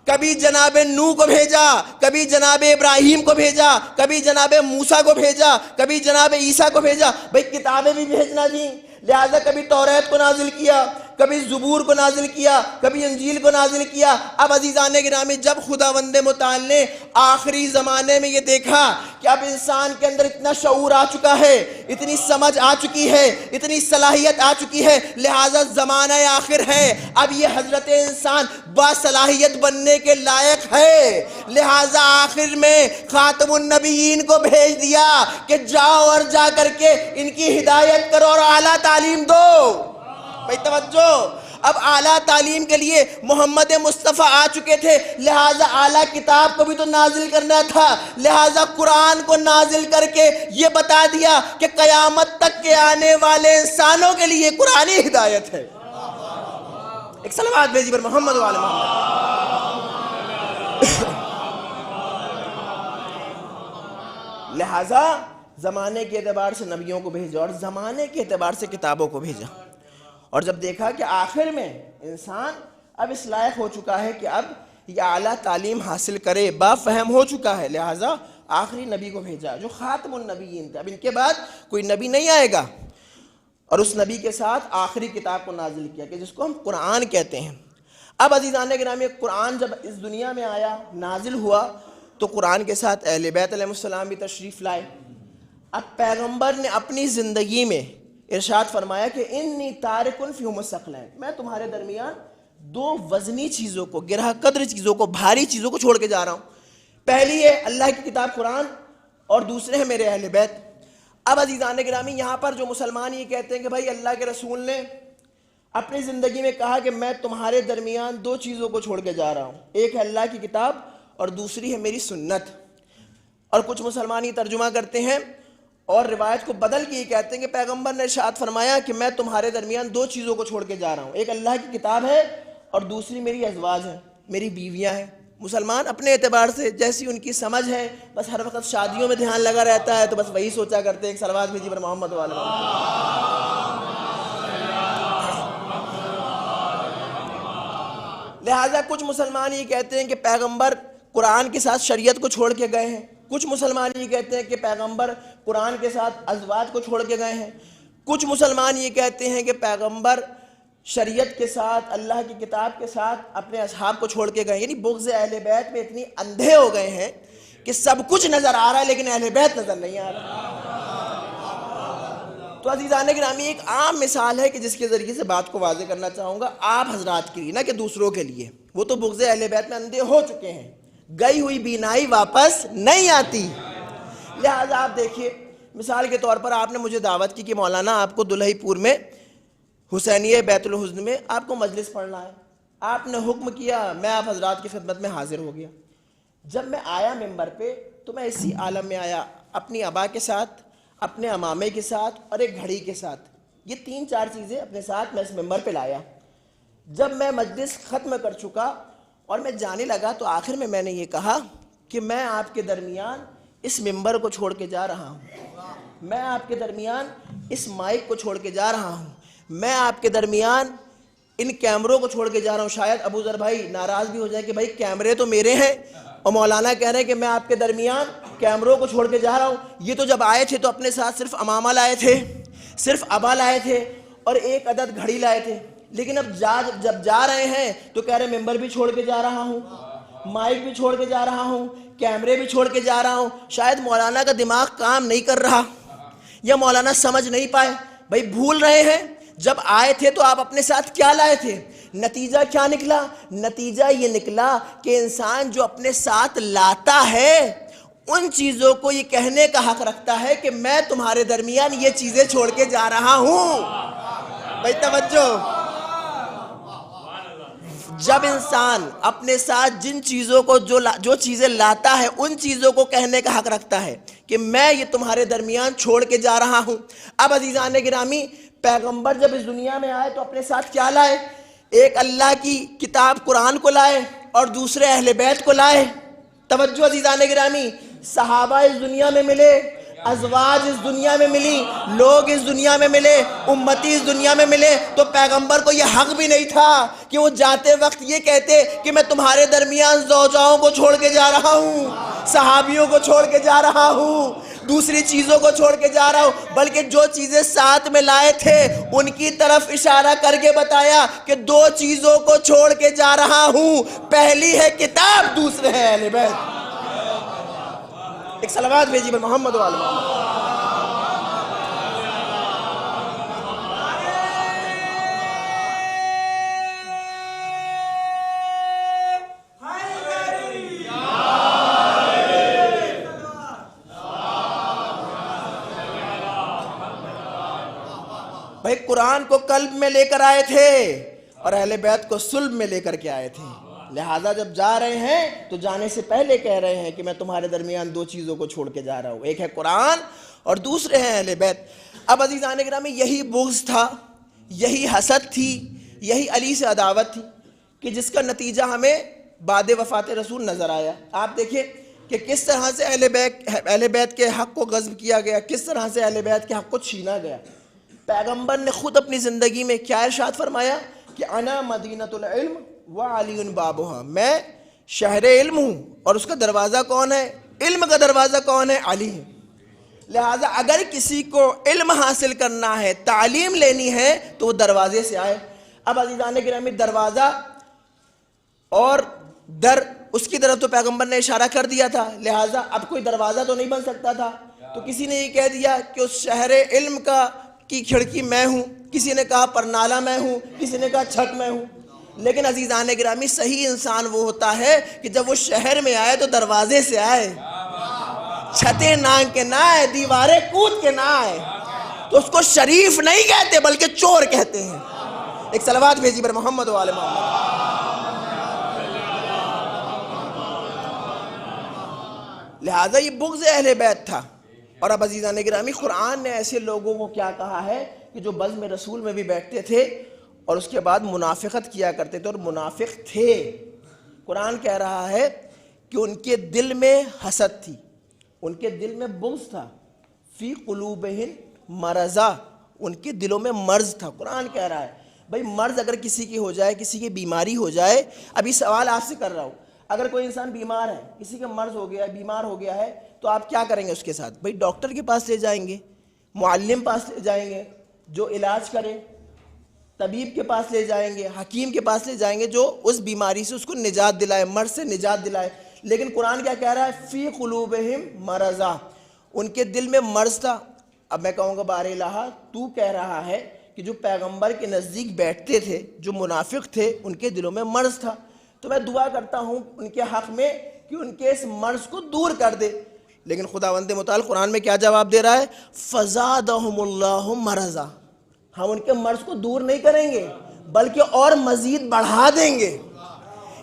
کبھی جناب نوح کو بھیجا، کبھی جناب ابراہیم کو بھیجا، کبھی جناب موسیٰ کو بھیجا، کبھی جناب عیسیٰ کو بھیجا۔ بھئی کتابیں بھی بھیجنا تھیں، لہٰذا کبھی توریت کو نازل کیا، کبھی زبور کو نازل کیا، کبھی انجیل کو نازل کیا۔ اب عزیزان گرامی، جب خداوند متعال نے آخری زمانے میں یہ دیکھا کہ اب انسان کے اندر اتنا شعور آ چکا ہے، اتنی سمجھ آ چکی ہے، اتنی صلاحیت آ چکی ہے، لہٰذا زمانہ آخر ہے، اب یہ حضرت انسان باصلاحیت بننے کے لائق ہے، لہٰذا آخر میں خاتم النبیین کو بھیج دیا کہ جاؤ اور جا کر کے ان کی ہدایت کرو اور اعلیٰ تعلیم دو۔ بھائی توجہ، اب اعلیٰ تعلیم کے لیے محمد مصطفیٰ آ چکے تھے، لہٰذا اعلیٰ کتاب کو بھی تو نازل کرنا تھا، لہٰذا قرآن کو نازل کر کے یہ بتا دیا کہ قیامت تک کے آنے والے انسانوں کے لیے قرآنی ہدایت ہے۔ ایک صلوات بھیجی پر محمد وعلی محمد۔ لہٰذا زمانے کے اعتبار سے نبیوں کو بھیجا اور زمانے کے اعتبار سے کتابوں کو بھیجا، اور جب دیکھا کہ آخر میں انسان اب اس لائق ہو چکا ہے کہ اب یہ اعلیٰ تعلیم حاصل کرے، بافہم ہو چکا ہے، لہٰذا آخری نبی کو بھیجا جو خاتم النبیین تھے۔ اب ان کے بعد کوئی نبی نہیں آئے گا، اور اس نبی کے ساتھ آخری کتاب کو نازل کیا کہ جس کو ہم قرآن کہتے ہیں۔ اب عزیزان گرامی، قرآن جب اس دنیا میں آیا، نازل ہوا، تو قرآن کے ساتھ اہل بیت علیہ السلام بھی تشریف لائے۔ اب پیغمبر نے اپنی زندگی میں ارشاد فرمایا کہ انی تارکن فیہم الثقلین، میں تمہارے درمیان دو وزنی چیزوں کو، گرہ قدر چیزوں کو، بھاری چیزوں کو چھوڑ کے جا رہا ہوں۔ پہلی ہے اللہ کی کتاب قرآن، اور دوسرے ہیں میرے اہل بیت۔ اب عزیزان گرامی، یہاں پر جو مسلمان یہ کہتے ہیں کہ بھائی اللہ کے رسول نے اپنی زندگی میں کہا کہ میں تمہارے درمیان دو چیزوں کو چھوڑ کے جا رہا ہوں، ایک ہے اللہ کی کتاب اور دوسری ہے میری سنت، اور کچھ مسلمان یہ ترجمہ کرتے ہیں اور روایت کو بدل کے یہ کہتے ہیں کہ پیغمبر نے ارشاد فرمایا کہ میں تمہارے درمیان دو چیزوں کو چھوڑ کے جا رہا ہوں، ایک اللہ کی کتاب ہے اور دوسری میری ازواج ہیں، میری بیویاں ہیں۔ مسلمان اپنے اعتبار سے جیسی ان کی سمجھ ہے، بس ہر وقت شادیوں میں دھیان لگا رہتا ہے تو بس وہی سوچا کرتے ہیں۔ ایک صلوات بھیجی پر محمد وعلی محمد۔ لہٰذا کچھ مسلمان یہ کہتے ہیں کہ پیغمبر قرآن کے ساتھ شریعت کو چھوڑ کے گئے ہیں، کچھ مسلمان یہ کہتے ہیں کہ پیغمبر قرآن کے ساتھ ازواج کو چھوڑ کے گئے ہیں، کچھ مسلمان یہ کہتے ہیں کہ پیغمبر شریعت کے ساتھ، اللہ کی کتاب کے ساتھ اپنے اصحاب کو چھوڑ کے گئے. یعنی بغض اہل بیت میں اتنی اندھے ہو گئے ہیں کہ سب کچھ نظر آ رہا ہے لیکن اہل بیت نظر نہیں آ رہا. تو عزیزان گرامی ایک عام مثال ہے کہ جس کے ذریعے سے بات کو واضح کرنا چاہوں گا آپ حضرات کے لیے، نہ کہ دوسروں کے لیے. وہ تو بغض اہل بیت میں اندھے ہو چکے ہیں، گئی ہوئی بینائی واپس نہیں آتی. لہٰذا آپ دیکھیے، مثال کے طور پر آپ نے مجھے دعوت کی کہ مولانا آپ کو دلہی پور میں حسینیہ بیت الحزن میں آپ کو مجلس پڑھنا ہے. آپ نے حکم کیا، میں آپ حضرات کی خدمت میں حاضر ہو گیا. جب میں آیا ممبر پہ تو میں اسی عالم میں آیا، اپنی ابا کے ساتھ، اپنے امامے کے ساتھ اور ایک گھڑی کے ساتھ. یہ 3-4 چیزیں اپنے ساتھ میں اس ممبر پہ لایا. جب میں مجلس ختم کر چکا اور میں جانے لگا تو آخر میں نے یہ کہا کہ میں آپ کے درمیان اس ممبر کو چھوڑ کے جا رہا ہوں، میں آپ کے درمیان اس مائک کو چھوڑ کے جا رہا ہوں، میں آپ کے درمیان ان کیمروں کو چھوڑ کے جا رہا ہوں. شاید ابو ذر بھائی ناراض بھی ہو جائے کہ بھائی کیمرے تو میرے ہیں اور مولانا کہہ رہے ہیں کہ میں آپ کے درمیان کیمروں کو چھوڑ کے جا رہا ہوں. یہ تو جب آئے تھے تو اپنے ساتھ صرف امامہ لائے تھے، صرف ابا لائے تھے اور ایک عدد گھڑی لائے تھے. لیکن اب جب جا رہے ہیں تو کہہ رہے ممبر بھی چھوڑ کے جا رہا ہوں، مائک بھی چھوڑ کے جا رہا ہوں، کیمرے بھی چھوڑ کے جا رہا ہوں. شاید مولانا کا دماغ کام نہیں کر رہا یا مولانا سمجھ نہیں پائے. بھائی بھول رہے ہیں جب آئے تھے تو آپ اپنے ساتھ کیا لائے تھے. نتیجہ کیا نکلا؟ نتیجہ یہ نکلا کہ انسان جو اپنے ساتھ لاتا ہے ان چیزوں کو یہ کہنے کا حق رکھتا ہے کہ میں تمہارے درمیان یہ چیزیں چھوڑ کے جا رہا ہوں. بھائی توجہ، جب انسان اپنے ساتھ جن چیزوں کو جو چیزیں لاتا ہے ان چیزوں کو کہنے کا حق رکھتا ہے کہ میں یہ تمہارے درمیان چھوڑ کے جا رہا ہوں. اب عزیزان گرامی، پیغمبر جب اس دنیا میں آئے تو اپنے ساتھ کیا لائے؟ ایک اللہ کی کتاب قرآن کو لائے اور دوسرے اہل بیت کو لائے. توجہ عزیزان گرامی، صحابہ اس دنیا میں ملے، ازواج اس دنیا میں ملی، لوگ اس دنیا میں ملے، امتی اس دنیا میں ملے. تو پیغمبر کو یہ حق بھی نہیں تھا کہ وہ جاتے وقت یہ کہتے کہ میں تمہارے درمیان زوجاؤں کو چھوڑ کے جا رہا ہوں، صحابیوں کو چھوڑ کے جا رہا ہوں، دوسری چیزوں کو چھوڑ کے جا رہا ہوں. بلکہ جو چیزیں ساتھ میں لائے تھے ان کی طرف اشارہ کر کے بتایا کہ 2 چیزوں کو چھوڑ کے جا رہا ہوں. پہلی ہے کتاب، دوسرے ہے اہل بیت. ایک صلوات بھیجی پر محمد وعلی محمد. بھائی قرآن کو قلب میں لے کر آئے تھے اور اہل بیت کو صلب میں لے کر کے آئے تھے. لہٰذا جب جا رہے ہیں تو جانے سے پہلے کہہ رہے ہیں کہ میں تمہارے درمیان 2 چیزوں کو چھوڑ کے جا رہا ہوں، ایک ہے قرآن اور دوسرے ہیں اہل بیت. اب عزیزان گرامی، یہی بغض تھا، یہی حسد تھی، یہی علی سے عداوت تھی کہ جس کا نتیجہ ہمیں بعد وفات رسول نظر آیا. آپ دیکھیں کہ کس طرح سے اہل بیت کے حق کو غصب کیا گیا، کس طرح سے اہل بیت کے حق کو چھینا گیا. پیغمبر نے خود اپنی زندگی میں کیا ارشاد فرمایا کہ انا مدینۃ العلم وعلی بابها، میں شہر علم ہوں اور اس کا دروازہ کون ہے؟ علم کا دروازہ کون ہے؟ علی ہے. لہٰذا اگر کسی کو علم حاصل کرنا ہے، تعلیم لینی ہے تو وہ دروازے سے آئے. اب عزیزان گرامی، دروازہ اور در اس کی طرف تو پیغمبر نے اشارہ کر دیا تھا. لہٰذا اب کوئی دروازہ تو نہیں بن سکتا تھا. تو کسی نے یہ کہہ دیا کہ اس شہر علم کی کھڑکی میں ہوں، کسی نے کہا پرنالہ میں ہوں، کسی نے کہا چھت میں ہوں. لیکن عزیزان گرامی، صحیح انسان وہ ہوتا ہے کہ جب وہ شہر میں آئے تو دروازے سے آئے، چھتیں نانگ کے نہ آئے، دیواریں کود کے نہ آئے. تو اس کو شریف نہیں کہتے بلکہ چور کہتے ہیں. ایک صلوات بھیجی پر محمد و آل محمد. لہٰذا یہ بغض اہل بیت تھا. اور اب عزیزان گرامی، قرآن نے ایسے لوگوں کو کیا کہا ہے کہ جو بزم رسول میں بھی بیٹھتے تھے اور اس کے بعد منافقت کیا کرتے تھے اور منافق تھے. قرآن کہہ رہا ہے کہ ان کے دل میں حسد تھی، ان کے دل میں بغض تھا. فی قلوبہم مرضا، ان کے دلوں میں مرض تھا. قرآن کہہ رہا ہے بھائی مرض اگر کسی کی ہو جائے، کسی کی بیماری ہو جائے، ابھی سوال آپ سے کر رہا ہوں، اگر کوئی انسان بیمار ہے، کسی کا مرض ہو گیا ہے، بیمار ہو گیا ہے، تو آپ کیا کریں گے اس کے ساتھ؟ بھئی ڈاکٹر کے پاس لے جائیں گے، معلم پاس لے جائیں گے جو علاج کرے، طبیب کے پاس لے جائیں گے، حکیم کے پاس لے جائیں گے جو اس بیماری سے اس کو نجات دلائے، مرض سے نجات دلائے۔ لیکن قرآن کیا کہہ رہا ہے؟ فی قلوبہم مرضا، ان کے دل میں مرض تھا۔ اب میں کہوں گا بار الہ تو کہہ رہا ہے کہ جو پیغمبر کے نزدیک بیٹھتے تھے، جو منافق تھے، ان کے دلوں میں مرض تھا، تو میں دعا کرتا ہوں ان کے حق میں کہ ان کے اس مرض کو دور کر دے۔ لیکن خداوند متعال قرآن میں کیا جواب دے رہا ہے؟ فزادہم اللہ مرضا، ہم ان کے مرض کو دور نہیں کریں گے بلکہ اور مزید بڑھا دیں گے۔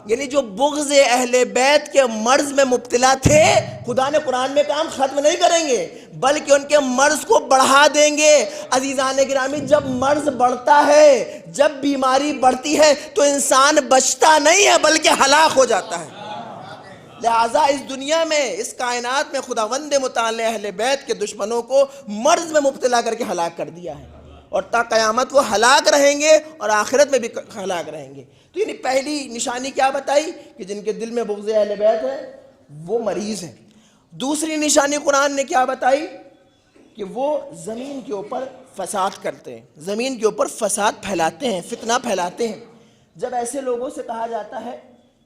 یعنی جو بغض اہل بیت کے مرض میں مبتلا تھے، خدا نے قرآن میں کام ختم نہیں کریں گے بلکہ ان کے مرض کو بڑھا دیں گے۔ عزیزان گرامی، جب مرض بڑھتا ہے، جب بیماری بڑھتی ہے تو انسان بچتا نہیں ہے بلکہ ہلاک ہو جاتا ہے۔ لہٰذا اس دنیا میں، اس کائنات میں خداوند متعال نے اہل بیت کے دشمنوں کو مرض میں مبتلا کر کے ہلاک کر دیا ہے، اور تا قیامت وہ ہلاک رہیں گے اور آخرت میں بھی ہلاک رہیں گے۔ تو یعنی پہلی نشانی کیا بتائی کہ جن کے دل میں بغض اہل بیت ہے وہ مریض ہیں۔ دوسری نشانی قرآن نے کیا بتائی کہ وہ زمین کے اوپر فساد کرتے ہیں، زمین کے اوپر فساد پھیلاتے ہیں، فتنہ پھیلاتے ہیں۔ جب ایسے لوگوں سے کہا جاتا ہے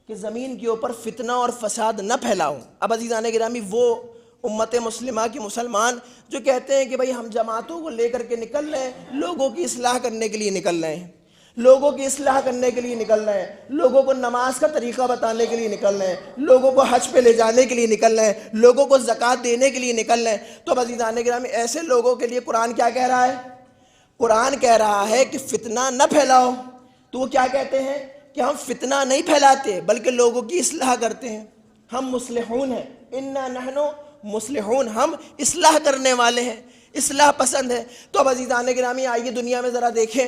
کہ زمین کے اوپر فتنہ اور فساد نہ پھیلاؤ، اب عزیزان گرامی وہ امت مسلمہ کے مسلمان جو کہتے ہیں کہ بھئی ہم جماعتوں کو لے کر کے نکل رہے ہیں، لوگوں کی اصلاح کرنے کے لیے نکل رہے ہیں، لوگوں کی اصلاح کرنے کے لیے نکل رہے ہیں، لوگوں کو نماز کا طریقہ بتانے کے لیے نکل رہے ہیں، لوگوں کو حج پہ لے جانے کے لیے نکل رہے ہیں، لوگوں کو زکوٰۃ دینے کے لیے نکل رہے ہیں، تو عزیزان گرامی ایسے لوگوں کے لیے قرآن کیا کہہ رہا ہے؟ قرآن کہہ رہا ہے کہ فتنہ نہ پھیلاؤ۔ تو وہ کیا کہتے ہیں کہ ہم فتنہ نہیں پھیلاتے بلکہ لوگوں کی اصلاح کرتے ہیں، ہم مصلحون ہیں، انا نحن مصلحون، ہم اصلاح کرنے والے ہیں، اصلاح پسند ہے۔ تو اب عزیزان گرامی آئیے دنیا میں ذرا دیکھیں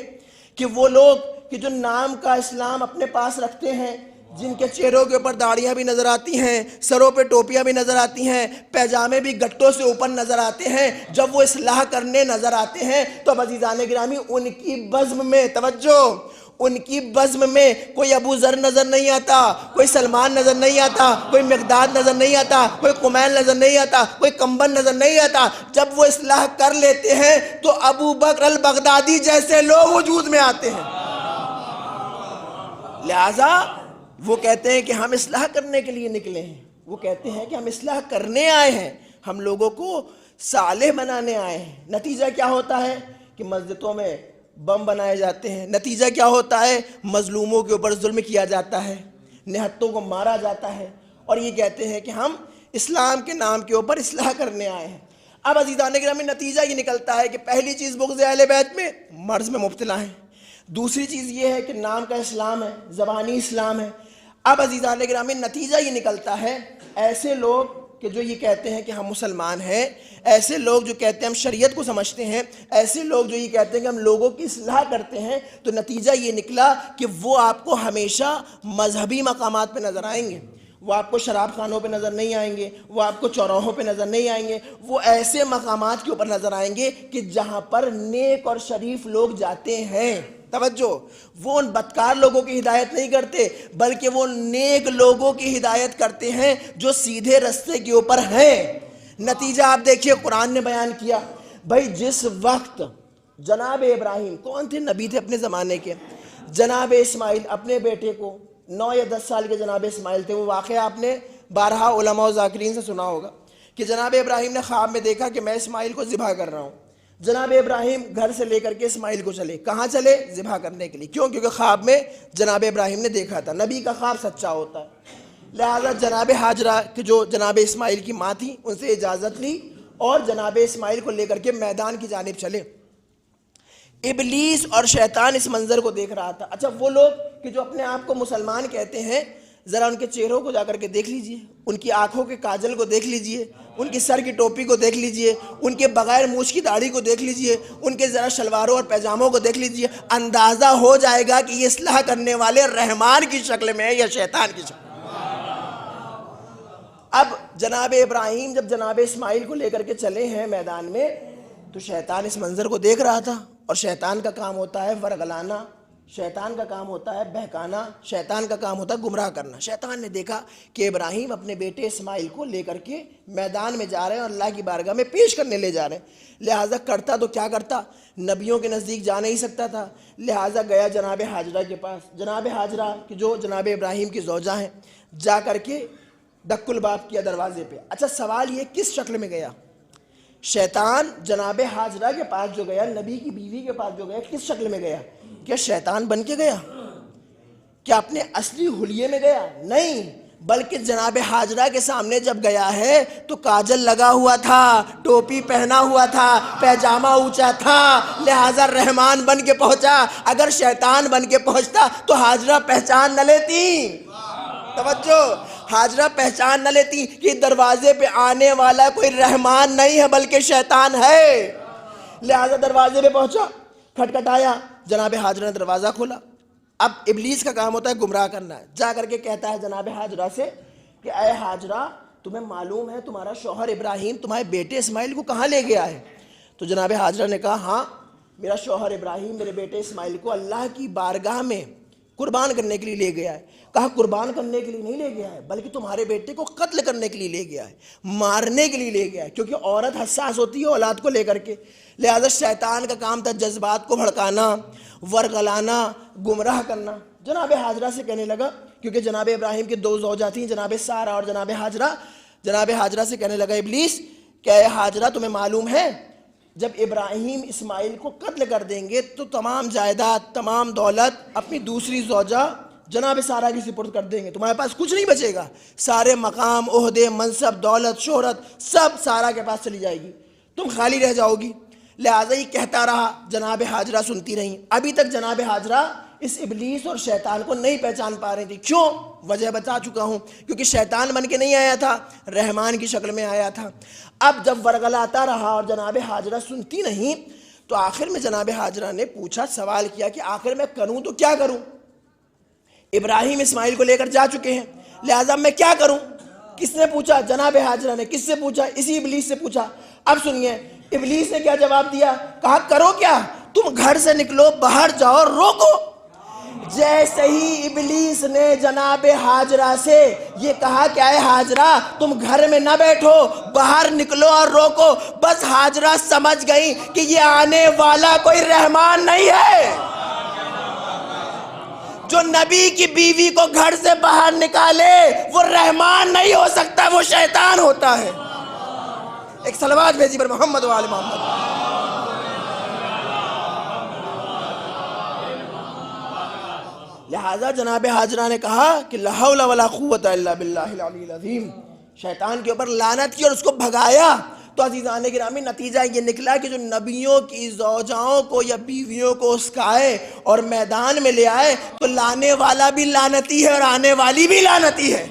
کہ وہ لوگ کہ جو نام کا اسلام اپنے پاس رکھتے ہیں، جن کے چہروں کے اوپر داڑیاں بھی نظر آتی ہیں، سروں پہ ٹوپیاں بھی نظر آتی ہیں، پیجامے بھی گٹوں سے اوپر نظر آتے ہیں، جب وہ اصلاح کرنے نظر آتے ہیں تو اب عزیزان گرامی ان کی بزم میں، توجہ، ان کی بزم میں کوئی ابو ذر نظر نہیں آتا، کوئی سلمان نظر نہیں آتا، کوئی مقداد نظر نہیں آتا، کوئی قمیل نظر نہیں آتا، کوئی کمبن نظر نہیں آتا۔ جب وہ اصلاح کر لیتے ہیں تو ابو بکر البغدادی جیسے لوگ وجود میں آتے ہیں۔ لہٰذا وہ کہتے ہیں کہ ہم اصلاح کرنے کے لیے نکلے ہیں، وہ کہتے ہیں کہ ہم اصلاح کرنے آئے ہیں، ہم لوگوں کو صالح بنانے آئے ہیں۔ نتیجہ کیا ہوتا ہے کہ مسجدوں میں بم بنائے جاتے ہیں، نتیجہ کیا ہوتا ہے؟ مظلوموں کے اوپر ظلم کیا جاتا ہے، نہتوں کو مارا جاتا ہے، اور یہ کہتے ہیں کہ ہم اسلام کے نام کے اوپر اصلاح کرنے آئے ہیں۔ اب عزیزان گرامی نتیجہ یہ نکلتا ہے کہ پہلی چیز بغض اہل بیت میں مرض میں مبتلا ہیں، دوسری چیز یہ ہے کہ نام کا اسلام ہے، زبانی اسلام ہے۔ اب عزیزان گرامی نتیجہ یہ نکلتا ہے ایسے لوگ کہ جو یہ کہتے ہیں کہ ہم مسلمان ہیں، ایسے لوگ جو کہتے ہیں ہم شریعت کو سمجھتے ہیں، ایسے لوگ جو یہ کہتے ہیں کہ ہم لوگوں کی اصلاح کرتے ہیں، تو نتیجہ یہ نکلا کہ وہ آپ کو ہمیشہ مذہبی مقامات پہ نظر آئیں گے، وہ آپ کو شراب خانوں پہ نظر نہیں آئیں گے، وہ آپ کو چوراہوں پہ نظر نہیں آئیں گے، وہ ایسے مقامات کے اوپر نظر آئیں گے کہ جہاں پر نیک اور شریف لوگ جاتے ہیں۔ توجہ، وہ ان بدکار لوگوں کی ہدایت نہیں کرتے بلکہ وہ نیک لوگوں کی ہدایت کرتے ہیں جو سیدھے رستے کے اوپر ہیں۔ نتیجہ آپ دیکھیے قرآن نے بیان کیا، بھائی جس وقت جناب ابراہیم، کون تھے؟ نبی تھے اپنے زمانے کے، جناب اسماعیل اپنے بیٹے کو، 9 یا 10 سال کے جناب اسماعیل تھے، وہ واقعہ آپ نے بارہا علماء و ذاکرین سے سنا ہوگا کہ جناب ابراہیم نے خواب میں دیکھا کہ میں اسماعیل کو ذبح کر رہا ہوں۔ جناب ابراہیم گھر سے لے کر کے اسماعیل کو چلے، کہاں چلے؟ ذبح کرنے کے لیے۔ کیوں؟ کیونکہ خواب میں جناب ابراہیم نے دیکھا تھا، نبی کا خواب سچا ہوتا ہے۔ لہذا جناب حاجرہ کہ جو جناب اسماعیل کی ماں تھی، ان سے اجازت لی اور جناب اسماعیل کو لے کر کے میدان کی جانب چلے۔ ابلیس اور شیطان اس منظر کو دیکھ رہا تھا۔ اچھا، وہ لوگ کہ جو اپنے آپ کو مسلمان کہتے ہیں، ذرا ان کے چہروں کو جا کر کے دیکھ لیجئے، ان کی آنکھوں کے کاجل کو دیکھ لیجئے، ان کی سر کی ٹوپی کو دیکھ لیجئے، ان کے بغیر مونچھ کی داڑھی کو دیکھ لیجئے، ان کے ذرا شلواروں اور پیجاموں کو دیکھ لیجئے، اندازہ ہو جائے گا کہ یہ اصلاح کرنے والے رحمان کی شکل میں ہے یا شیطان کی شکل میں۔ اب جناب ابراہیم جب جناب اسماعیل کو لے کر کے چلے ہیں میدان میں، تو شیطان اس منظر کو دیکھ رہا تھا، اور شیطان کا کام ہوتا ہے ورگلانا، شیطان کا کام ہوتا ہے بہکانا، شیطان کا کام ہوتا ہے گمراہ کرنا۔ شیطان نے دیکھا کہ ابراہیم اپنے بیٹے اسماعیل کو لے کر کے میدان میں جا رہے ہیں اور اللہ کی بارگاہ میں پیش کرنے لے جا رہے ہیں، لہٰذا کرتا تو کیا کرتا، نبیوں کے نزدیک جا نہیں سکتا تھا، لہٰذا گیا جناب حاجرہ کے پاس۔ جناب حاجرہ کہ جو جناب ابراہیم کی زوجہ ہیں، جا کر کے دق الباب کیا دروازے پہ۔ اچھا سوال یہ کس شکل میں گیا؟ شیطان جناب حاجرہ کے پاس جو گیا، نبی کی بیوی کے پاس جو گیا، کس شکل میں گیا؟ کیا شیطان بن کے گیا؟ کیا اپنے اصلی حلیے میں گیا؟ نہیں، بلکہ جناب حاجرہ کے سامنے جب گیا ہے تو کاجل لگا ہوا تھا، ٹوپی پہنا ہوا تھا، پیجامہ اونچا تھا، لہٰذا رحمان بن کے پہنچا۔ اگر شیطان بن کے پہنچتا تو حاجرہ پہچان نہ لیتی، توجہ، حاجرہ پہچان نہ لیتی کہ دروازے پہ آنے والا کوئی رحمان نہیں ہے بلکہ شیطان ہے۔ لہٰذا دروازے پہ پہنچا، کھٹکھٹایا، جناب حاجرہ نے دروازہ کھولا۔ اب ابلیس کا کام ہوتا ہے گمراہ کرنا ہے، جا کر کے کہتا ہے جناب حاجرہ سے کہ اے حاجرہ، تمہیں معلوم ہے تمہارا شوہر ابراہیم تمہارے بیٹے اسماعیل کو کہاں لے گیا ہے؟ تو جناب حاجرہ نے کہا ہاں، میرا شوہر ابراہیم میرے بیٹے اسماعیل کو اللہ کی بارگاہ میں قربان کرنے کے لیے لے گیا ہے۔ کہا قربان کرنے کے لیے نہیں لے گیا ہے بلکہ تمہارے بیٹے کو قتل کرنے کے لیے لے گیا ہے، مارنے کے لیے لے گیا ہے، کیونکہ عورت حساس ہوتی ہے اولاد کو لے کر کے، لہذا شیطان کا کام تھا جذبات کو بھڑکانا، ورگلانا، گمراہ کرنا۔ جناب حاجرہ سے کہنے لگا، کیونکہ جناب ابراہیم کی دو زوجہ تھیں، جناب سارہ اور جناب حاجرہ، جناب حاجرہ سے کہنے لگا ابلیس کہ اے حاجرہ تمہیں معلوم ہے جب ابراہیم اسماعیل کو قتل کر دیں گے تو تمام جائیداد، تمام دولت اپنی دوسری زوجہ جناب سارہ کی سپرد کر دیں گے، تمہارے پاس کچھ نہیں بچے گا، سارے مقام، عہدے، منصب، دولت، شہرت سب سارہ کے پاس چلی جائے گی، تم خالی رہ جاؤ گی۔ لہٰذا یہ کہتا رہا، جناب حاجرہ سنتی رہیں۔ ابھی تک جناب حاجرہ اس ابلیس اور شیطان کو نہیں پہچان پا رہی تھی۔ کیوں؟ وجہ بتا چکا ہوں، کیونکہ شیطان بن کے نہیں آیا تھا، رحمان کی شکل میں آیا تھا۔ اب جب ورگلاتا رہا اور جناب حاجرہ سنتی نہیں تو آخر میں جناب حاجرہ نے پوچھا، سوال کیا کہ آخر میں کروں تو کیا کروں؟ ابراہیم اسماعیل کو لے کر جا چکے ہیں، لہٰذا میں کیا کروں؟ کس نے پوچھا؟ جناب حاجرہ نے۔ کس سے پوچھا؟ اسی ابلیس سے پوچھا۔ اب سنیے ابلیس نے کیا جواب دیا، کہا کرو کیا، تم گھر سے نکلو، باہر جاؤ، روکو۔ جیسے ہی ابلیس نے جناب حاجرہ سے یہ کہا کہ اے حاجرہ تم گھر میں نہ بیٹھو، باہر نکلو اور روکو، بس حاجرہ سمجھ گئی کہ یہ آنے والا کوئی رحمان نہیں ہے۔ جو نبی کی بیوی کو گھر سے باہر نکالے وہ رحمان نہیں ہو سکتا، وہ شیطان ہوتا ہے۔ ایک صلوات بھیجی پر محمد و آل محمد۔ لہٰذا جناب حاجرہ نے کہا کہ لا حول ولا قوت الا باللہ العلی العظیم، شیطان کے اوپر لعنت کی اور اس کو بھگایا۔ تو عزیزان گرامی نتیجہ یہ نکلا کہ جو نبیوں کی زوجاؤں کو یا بیویوں کو اسکائے اور میدان میں لے آئے تو لانے والا بھی لعنتی ہے اور آنے والی بھی لعنتی ہے۔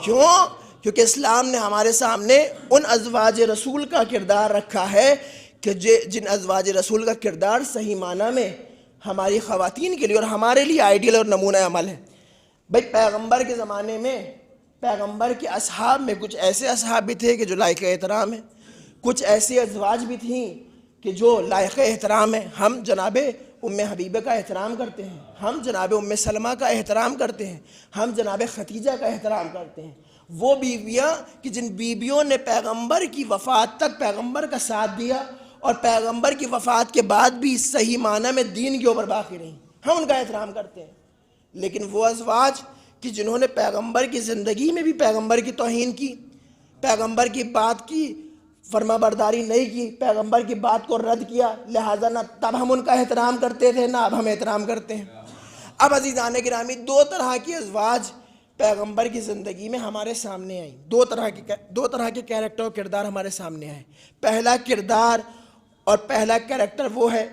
کیوں؟ کیونکہ اسلام نے ہمارے سامنے ان ازواج رسول کا کردار رکھا ہے کہ جن ازواج رسول کا کردار صحیح معنی میں ہماری خواتین کے لیے اور ہمارے لیے آئیڈیل اور نمونہ عمل ہے۔ بھئی پیغمبر کے زمانے میں پیغمبر کے اصحاب میں کچھ ایسے اصحاب بھی تھے کہ جو لائق احترام ہیں، کچھ ایسی ازواج بھی تھیں کہ جو لائق احترام ہیں۔ ہم جناب ام حبیبہ کا احترام کرتے ہیں، ہم جناب ام سلمہ کا احترام کرتے ہیں، ہم جناب خدیجہ کا احترام کرتے ہیں۔ وہ بیویاں کہ جن بیویوں نے پیغمبر کی وفات تک پیغمبر کا ساتھ دیا اور پیغمبر کی وفات کے بعد بھی صحیح معنی میں دین کے اوپر باقی رہیں، ہم ان کا احترام کرتے ہیں۔ لیکن وہ ازواج کہ جنہوں نے پیغمبر کی زندگی میں بھی پیغمبر کی توہین کی، پیغمبر کی بات کی فرما برداری نہیں کی، پیغمبر کی بات کو رد کیا، لہٰذا نہ تب ہم ان کا احترام کرتے تھے نہ اب ہم احترام کرتے ہیں۔ اب عزیزان گرامی دو طرح کی ازواج پیغمبر کی زندگی میں ہمارے سامنے آئیں، دو طرح کے کیریکٹر و کردار ہمارے سامنے آئے۔ پہلا کردار اور پہلا کیریکٹر وہ ہے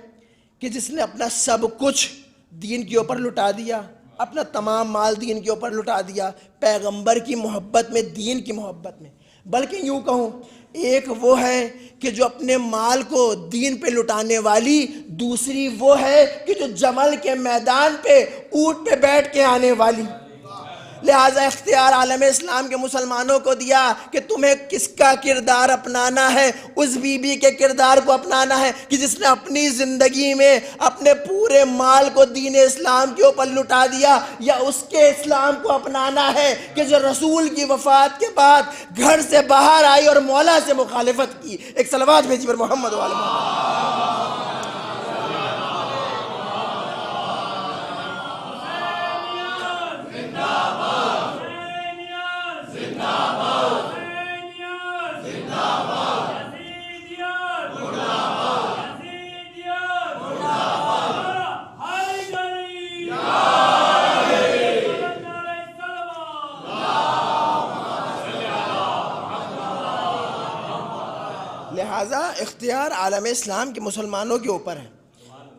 کہ جس نے اپنا سب کچھ دین کے اوپر لٹا دیا، اپنا تمام مال دین کے اوپر لٹا دیا، پیغمبر کی محبت میں، دین کی محبت میں۔ بلکہ یوں کہوں ایک وہ ہے کہ جو اپنے مال کو دین پہ لٹانے والی، دوسری وہ ہے کہ جو جمل کے میدان پہ اونٹ پہ بیٹھ کے آنے والی۔ لہٰذا اختیار عالم اسلام کے مسلمانوں کو دیا کہ تمہیں کس کا کردار اپنانا ہے، اس بی بی کے کردار کو اپنانا ہے کہ جس نے اپنی زندگی میں اپنے پورے مال کو دین اسلام کے اوپر لٹا دیا، یا اس کے اسلام کو اپنانا ہے کہ جو رسول کی وفات کے بعد گھر سے باہر آئی اور مولا سے مخالفت کی۔ ایک صلوات بھیجی پر محمد و آل محمد۔ لہٰذا اختیار عالم اسلام کے مسلمانوں کے اوپر ہے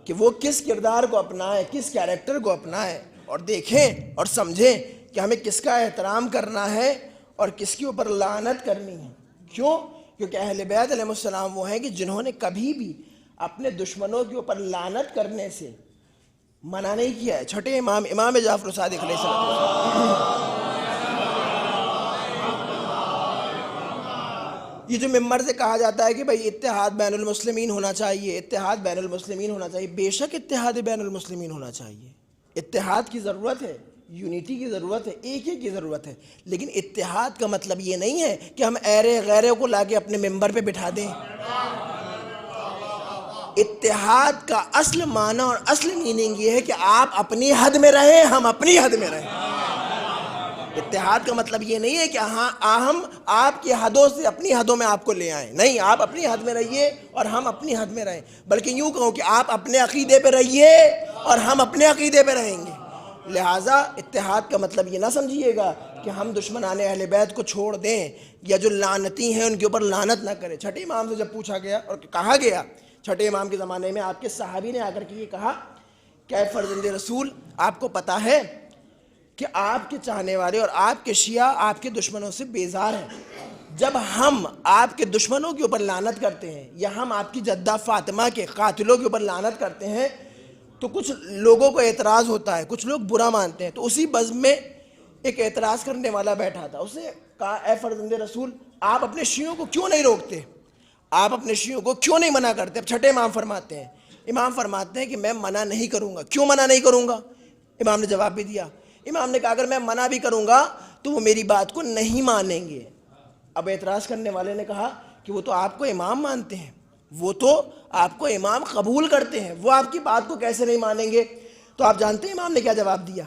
کہ وہ کس کردار کو اپنائیں، کس کیریکٹر کو اپنائیں، اور دیکھیں اور سمجھیں کہ ہمیں کس کا احترام کرنا ہے اور کس کے اوپر لعنت کرنی ہے۔ کیوں؟ کیونکہ اہل بیت علیہ السلام وہ ہیں کہ جنہوں نے کبھی بھی اپنے دشمنوں کے اوپر لعنت کرنے سے منع نہیں کیا ہے۔ چھٹے امام جعفر صادق علیہ السلام، یہ جو ممبر سے کہا جاتا ہے کہ بھئی اتحاد بین المسلمین ہونا چاہیے، اتحاد بین المسلمین ہونا چاہیے، بے شک اتحاد بین المسلمین ہونا چاہیے، اتحاد کی ضرورت ہے، یونٹی کی ضرورت ہے، ایک ہی کی ضرورت ہے، لیکن اتحاد کا مطلب یہ نہیں ہے کہ ہم ایرے غیرے کو لا کے اپنے ممبر پہ بٹھا دیں۔ اتحاد کا اصل معنی اور اصل میننگ یہ ہے کہ آپ اپنی حد میں رہیں، ہم اپنی حد میں رہیں۔ اتحاد کا مطلب یہ نہیں ہے کہ ہم آپ کی حدوں سے اپنی حدوں میں آپ کو لے آئیں، نہیں، آپ اپنی حد میں رہیے اور ہم اپنی حد میں رہیں، بلکہ یوں کہوں کہ آپ اپنے عقیدے پہ رہیے اور ہم اپنے عقیدے پہ رہیں گے۔ لہٰذا اتحاد کا مطلب یہ نہ سمجھیے گا کہ ہم دشمنان اہل بیت کو چھوڑ دیں یا جو لعنتی ہیں ان کے اوپر لعنت نہ کریں۔ چھٹے امام سے جب پوچھا گیا اور کہا گیا، چھٹے امام کے زمانے میں آپ کے صحابی نے آ کر کے یہ کہا کہ اے فرزند رسول، آپ کو پتہ ہے کہ آپ کے چاہنے والے اور آپ کے شیعہ آپ کے دشمنوں سے بیزار ہیں۔ جب ہم آپ کے دشمنوں کے اوپر لعنت کرتے ہیں یا ہم آپ کی جدہ فاطمہ کے قاتلوں کے اوپر لعنت کرتے ہیں تو کچھ لوگوں کو اعتراض ہوتا ہے، کچھ لوگ برا مانتے ہیں۔ تو اسی بزم میں ایک اعتراض کرنے والا بیٹھا تھا، اس نے کہا اے فرزند رسول، آپ اپنے شیعوں کو کیوں نہیں روکتے، آپ اپنے شیعوں کو کیوں نہیں منع کرتے؟ اب چھٹے امام فرماتے ہیں، امام فرماتے ہیں کہ میں منع نہیں کروں گا۔ کیوں منع نہیں کروں گا؟ امام نے جواب بھی دیا۔ امام نے کہا اگر میں منع بھی کروں گا تو وہ میری بات کو نہیں مانیں گے۔ اب اعتراض کرنے والے نے کہا کہ وہ تو آپ کو امام مانتے ہیں، وہ تو آپ کو امام قبول کرتے ہیں، وہ آپ کی بات کو کیسے نہیں مانیں گے؟ تو آپ جانتے ہیں امام نے کیا جواب دیا؟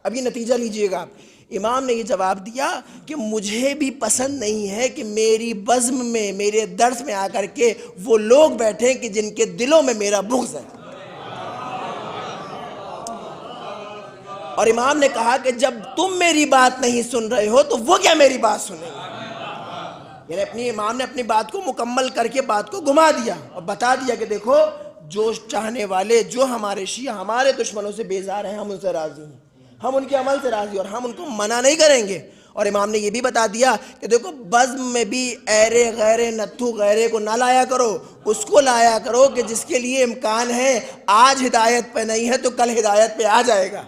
اب یہ نتیجہ لیجئے گا آپ۔ امام نے یہ جواب دیا کہ مجھے بھی پسند نہیں ہے کہ میری بزم میں، میرے درس میں آ کر کے وہ لوگ بیٹھیں کہ جن کے دلوں میں میرا بغض ہے۔ اور امام نے کہا کہ جب تم میری بات نہیں سن رہے ہو تو وہ کیا میری بات سنیں گے؟ یعنی امام نے اپنی بات کو مکمل کر کے بات کو گھما دیا اور بتا دیا کہ دیکھو، جو چاہنے والے، جو ہمارے شیعہ ہمارے دشمنوں سے بیزار ہیں، ہم ان سے راضی ہیں، ہم ان کے عمل سے راضی اور ہم ان کو منع نہیں کریں گے۔ اور امام نے یہ بھی بتا دیا کہ دیکھو، بزم میں بھی ایرے غیرے نتھو غیرے کو نہ لایا کرو، اس کو لایا کرو کہ جس کے لیے امکان ہے آج ہدایت پہ نہیں ہے تو کل ہدایت پہ آ جائے گا،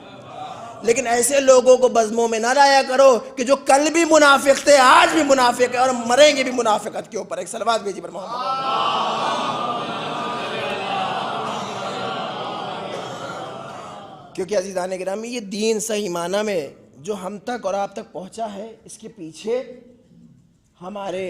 لیکن ایسے لوگوں کو بزموں میں نہ لایا کرو کہ جو کل بھی منافق تھے، آج بھی منافق ہیں اور مریں گے بھی منافقت کے اوپر۔ ایک صلوات بھیجی پر محمد۔ کیونکہ عزیزان گرامی، یہ دین صحیح معنی میں جو ہم تک اور آپ تک پہنچا ہے، اس کے پیچھے ہمارے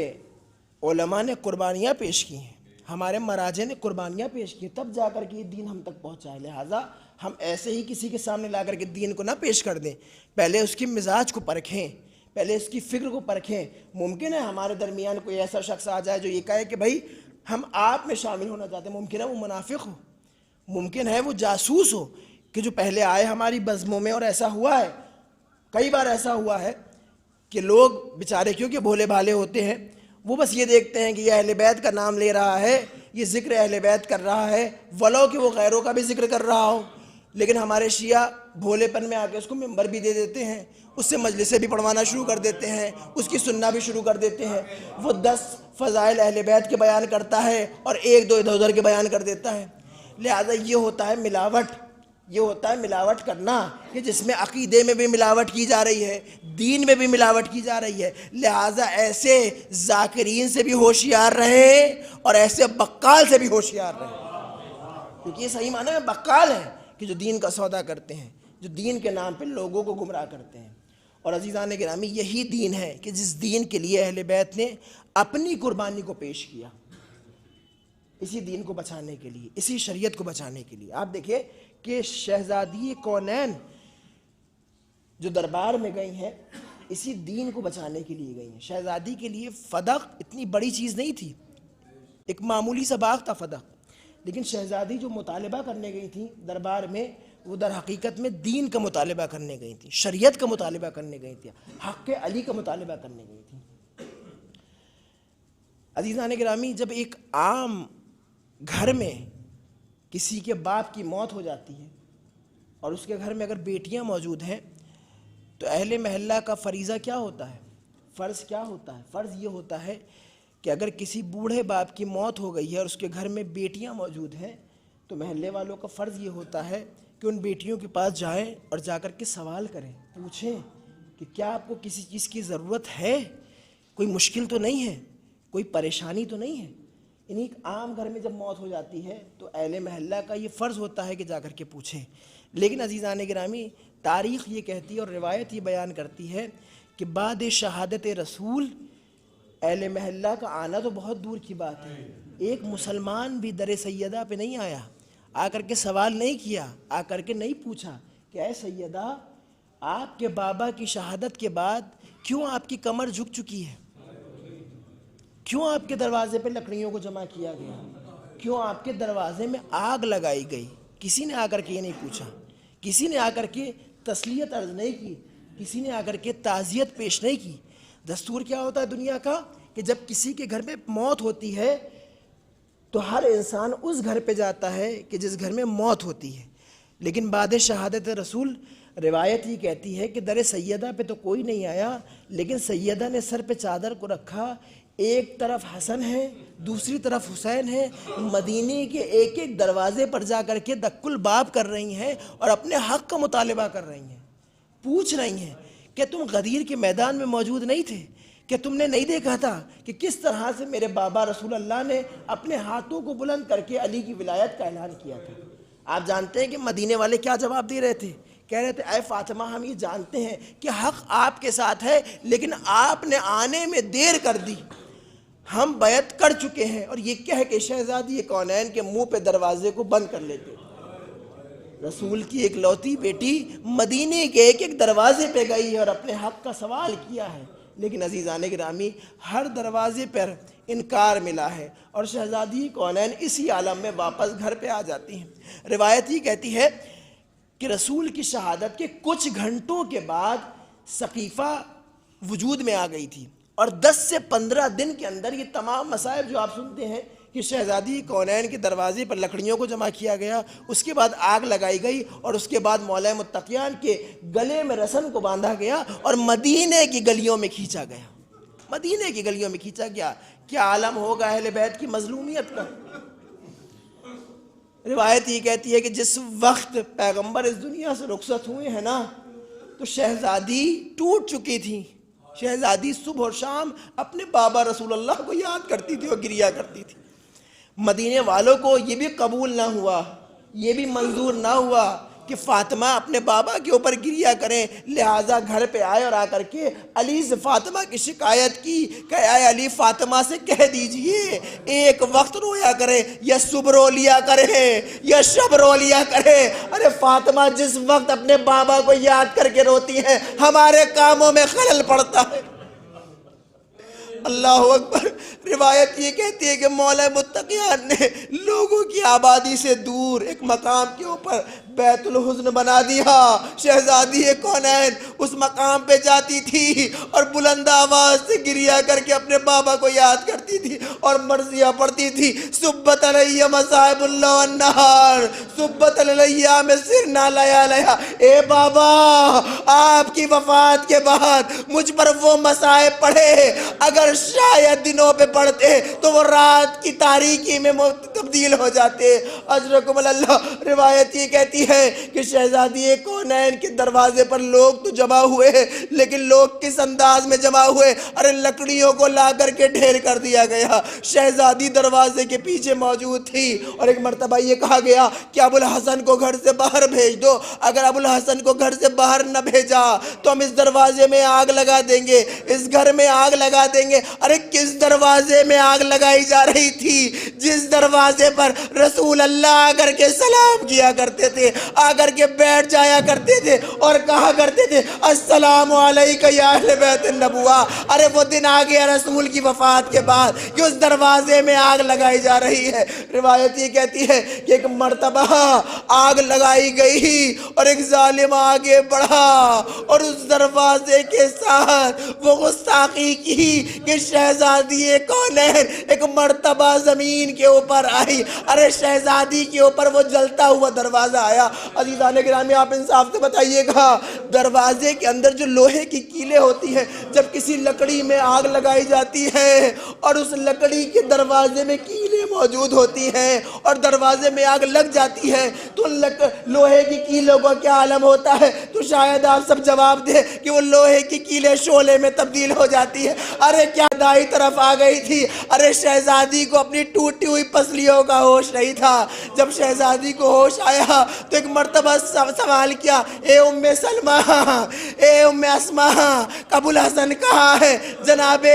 علماء نے قربانیاں پیش کی ہیں، ہمارے مراجع نے قربانیاں پیش کی، تب جا کر کے یہ دین ہم تک پہنچا ہے۔ لہٰذا ہم ایسے ہی کسی کے سامنے لا کر کے دین کو نہ پیش کر دیں، پہلے اس کی مزاج کو پرکھیں، پہلے اس کی فکر کو پرکھیں۔ ممکن ہے ہمارے درمیان کوئی ایسا شخص آ جائے جو یہ کہے کہ بھائی ہم آپ میں شامل ہونا چاہتے ہیں، ممکن ہے وہ منافق ہو، ممکن ہے وہ جاسوس ہو کہ جو پہلے آئے ہماری بزموں میں، اور ایسا ہوا ہے، کئی بار ایسا ہوا ہے کہ لوگ بیچارے کیونکہ بھولے بھالے ہوتے ہیں، وہ بس یہ دیکھتے ہیں کہ یہ اہل بیت کا نام لے رہا ہے، یہ ذکر اہل بیت کر رہا ہے، ولو کہ وہ غیروں کا بھی ذکر کر رہا ہو، لیکن ہمارے شیعہ بھولے پن میں آ کے اس کو ممبر بھی دے دیتے ہیں، اس سے مجلسیں بھی پڑھوانا شروع کر دیتے ہیں، اس کی سننا بھی شروع کر دیتے ہیں۔ وہ 10 فضائل اہل بیت کے بیان کرتا ہے اور 1-2 ادھر ادھر کے بیان کر دیتا ہے۔ لہٰذا یہ ہوتا ہے ملاوٹ، یہ ہوتا ہے ملاوٹ کرنا، کہ جس میں عقیدے میں بھی ملاوٹ کی جا رہی ہے، دین میں بھی ملاوٹ کی جا رہی ہے۔ لہٰذا ایسے ذاکرین سے بھی ہوشیار رہیں اور ایسے بقال سے بھی ہوشیار رہیں، کیونکہ یہ صحیح معنی میں بقال ہے کہ جو دین کا سودا کرتے ہیں، جو دین کے نام پہ لوگوں کو گمراہ کرتے ہیں۔ اور عزیزان گرامی، یہی دین ہے کہ جس دین کے لیے اہل بیت نے اپنی قربانی کو پیش کیا، اسی دین کو بچانے کے لیے، اسی شریعت کو بچانے کے لیے۔ آپ دیکھیں کہ شہزادی کونین جو دربار میں گئی ہیں، اسی دین کو بچانے کے لیے گئی ہیں۔ شہزادی کے لیے فدق اتنی بڑی چیز نہیں تھی، ایک معمولی سا باغ تھا فدق، لیکن شہزادی جو مطالبہ کرنے گئی تھی دربار میں، وہ در حقیقت میں دین کا مطالبہ کرنے گئی تھی، شریعت کا مطالبہ کرنے گئی تھی، حق علی کا مطالبہ کرنے گئی تھی۔ عزیزان گرامی، جب ایک عام گھر میں کسی کے باپ کی موت ہو جاتی ہے اور اس کے گھر میں اگر بیٹیاں موجود ہیں، تو اہل محلہ کا فریضہ کیا ہوتا ہے، فرض کیا ہوتا ہے؟ فرض یہ ہوتا ہے کہ اگر کسی بوڑھے باپ کی موت ہو گئی ہے اور اس کے گھر میں بیٹیاں موجود ہیں، تو محلے والوں کا فرض یہ ہوتا ہے کہ ان بیٹیوں کے پاس جائیں اور جا کر کے سوال کریں، پوچھیں کہ کیا آپ کو کسی چیز کی ضرورت ہے، کوئی مشکل تو نہیں ہے، کوئی پریشانی تو نہیں ہے۔ یعنی ایک عام گھر میں جب موت ہو جاتی ہے تو اہل محلہ کا یہ فرض ہوتا ہے کہ جا کر کے پوچھیں۔ لیکن عزیزان گرامی، تاریخ یہ کہتی ہے اور روایت یہ بیان کرتی ہے کہ بعد شہادت رسول اہل محلہ کا آنا تو بہت دور کی بات ہے، ایک مسلمان بھی در سیدہ پہ نہیں آیا، آ کر کے سوال نہیں کیا، آ کر کے نہیں پوچھا کہ اے سیدہ، آپ کے بابا کی شہادت کے بعد کیوں آپ کی کمر جھک چکی ہے، کیوں آپ کے دروازے پہ لکڑیوں کو جمع کیا گیا، کیوں آپ کے دروازے میں آگ لگائی گئی؟ کسی نے آ کر کے یہ نہیں پوچھا، کسی نے آ کر کے تسلیت عرض نہیں کی، کسی نے آ کر کے تعزیت پیش نہیں کی۔ دستور کیا ہوتا ہے دنیا کا کہ جب کسی کے گھر میں موت ہوتی ہے تو ہر انسان اس گھر پہ جاتا ہے کہ جس گھر میں موت ہوتی ہے، لیکن بعد شہادت رسول روایت یہ کہتی ہے کہ در سیدہ پہ تو کوئی نہیں آیا، لیکن سیدہ نے سر پہ چادر کو رکھا، ایک طرف حسن ہے، دوسری طرف حسین ہے، مدینے کے ایک ایک دروازے پر جا کر کے دک الباب کر رہی ہیں اور اپنے حق کا مطالبہ کر رہی ہیں، پوچھ رہی ہیں کہ تم غدیر کے میدان میں موجود نہیں تھے، کہ تم نے نہیں دیکھا تھا کہ کس طرح سے میرے بابا رسول اللہ نے اپنے ہاتھوں کو بلند کر کے علی کی ولایت کا اعلان کیا تھا۔ آپ جانتے ہیں کہ مدینے والے کیا جواب دے رہے تھے؟ کہہ رہے تھے اے فاطمہ، ہم یہ جانتے ہیں کہ حق آپ کے ساتھ ہے، لیکن آپ نے آنے میں دیر کر دی، ہم بیعت کر چکے ہیں۔ اور یہ کہہ کے شہزادی کونین کے منہ پہ دروازے کو بند کر لیتے۔ رسول کی ایک لوتی بیٹی مدینے کے ایک ایک دروازے پہ گئی ہے اور اپنے حق کا سوال کیا ہے، لیکن عزیزان گرامی ہر دروازے پر انکار ملا ہے اور شہزادی کونین اسی عالم میں واپس گھر پہ آ جاتی ہیں۔ روایت یہ کہتی ہے کہ رسول کی شہادت کے کچھ گھنٹوں کے بعد ثقیفہ وجود میں آ گئی تھی، اور 10 سے 15 دن کے اندر یہ تمام مصائب جو آپ سنتے ہیں کہ شہزادی کونین کے دروازے پر لکڑیوں کو جمع کیا گیا، اس کے بعد آگ لگائی گئی، اور اس کے بعد مولا متقیان کے گلے میں رسن کو باندھا گیا اور مدینے کی گلیوں میں کھینچا گیا، مدینے کی گلیوں میں کھینچا گیا۔ کیا عالم ہوگا اہل بیت کی مظلومیت کا۔ روایت یہ کہتی ہے کہ جس وقت پیغمبر اس دنیا سے رخصت ہوئے ہیں نا، تو شہزادی ٹوٹ چکی تھی۔ شہزادی صبح اور شام اپنے بابا رسول اللہ کو یاد کرتی تھی اور گریا کرتی تھی۔ مدینے والوں کو یہ بھی قبول نہ ہوا، یہ بھی منظور نہ ہوا کہ فاطمہ اپنے بابا کے اوپر گریا کریں، لہٰذا گھر پہ آئے اور آ کر کے علی سے فاطمہ کی شکایت کی کہ اے علی، فاطمہ سے کہہ دیجئے ایک وقت رویا کرے، یا صبح رو لیا کرے یا شب رو لیا کرے۔ ارے فاطمہ جس وقت اپنے بابا کو یاد کر کے روتی ہیں، ہمارے کاموں میں خلل پڑتا ہے۔ اللہ اکبر۔ روایت یہ کہتی ہے کہ مولا متقیان نے لوگوں کی آبادی سے دور ایک مقام کے اوپر بیت الحزن بنا دیا۔ شہزادی کونین اس مقام پہ جاتی تھی اور بلند آواز سے گریا کر کے اپنے بابا کو یاد کرتی تھی اور مرثیہ پڑھتی تھی، سبت علی مصائب اللہ والنہار، سبت علی میں سرنا لیا لیا۔ اے بابا، آپ کی وفات کے بعد مجھ پر وہ مصائب پڑھے، اگر شاید دنوں پہ پڑھتے تو وہ رات کی تاریکی میں تبدیل ہو جاتے۔ اجرکم اللہ، روایت یہ کہتی ہے کہ شہزادی کونین کے دروازے پر لوگ تو جمع ہوئے، لیکن لوگ کس انداز میں جمع ہوئے؟ ارے لکڑیوں کو لا کر کے ڈھیر کر دیا گیا۔ شہزادی دروازے کے پیچھے موجود تھی، اور ایک مرتبہ یہ کہا گیا کہ ابو الحسن کو گھر سے باہر بھیج دو۔ اگر ابو الحسن کو گھر سے باہر نہ بھیجا تو ہم اس دروازے میں آگ لگا دیں گے، اس گھر میں آگ لگا دیں گے۔ ارے کس دروازے میں آگ لگائی جا رہی تھی؟ جس دروازے پر رسول اللہ آ کر کے سلام کیا کرتے تھے، آ کر کے بیٹھ جایا کرتے تھے اور کہا کرتے تھے السلام علیکم یا اہل بیت النبوہ۔ ارے وہ دن آ گیا رسول کی وفات کے بعد کہ اس دروازے میں آگ لگائی جا رہی ہے۔ روایت یہ کہتی ہے کہ ایک مرتبہ آگ لگائی گئی اور ایک ظالم آگے بڑھا اور اس دروازے کے ساتھ وہ گستاخی کی کہ شہزادی کونین ایک مرتبہ زمین کے اوپر آئی۔ ارے شہزادی کے اوپر وہ جلتا ہوا دروازہ آیا۔ عزیزان گرامی، آپ انصاف سے بتائیے گا، دروازے کے اندر جو لوہے کی کیلیں ہوتی ہیں، جب کسی لکڑی میں آگ لگائی جاتی ہے اور اس لکڑی کے دروازے میں کیلیں موجود ہوتی ہیں اور دروازے میں آگ لگ جاتی ہے تو لوہے کی کیلوں کا کیا عالم ہوتا ہے؟ تو شاید آپ سب جواب دیں کہ وہ لوہے کی کیلیں شعلے میں تبدیل ہو جاتی ہے۔ ارے کیا دائیں طرف آ گئی تھی؟ ارے شہزادی کو اپنی ٹوٹی ہوئی پسلیوں کا ہوش نہیں تھا۔ جب شہزادی کو ہوش آیا تو ایک مرتبہ سوال کیا، اے ام سلمہ، اے ام اسماء، ابو الحسن کہاں ہے؟ جناب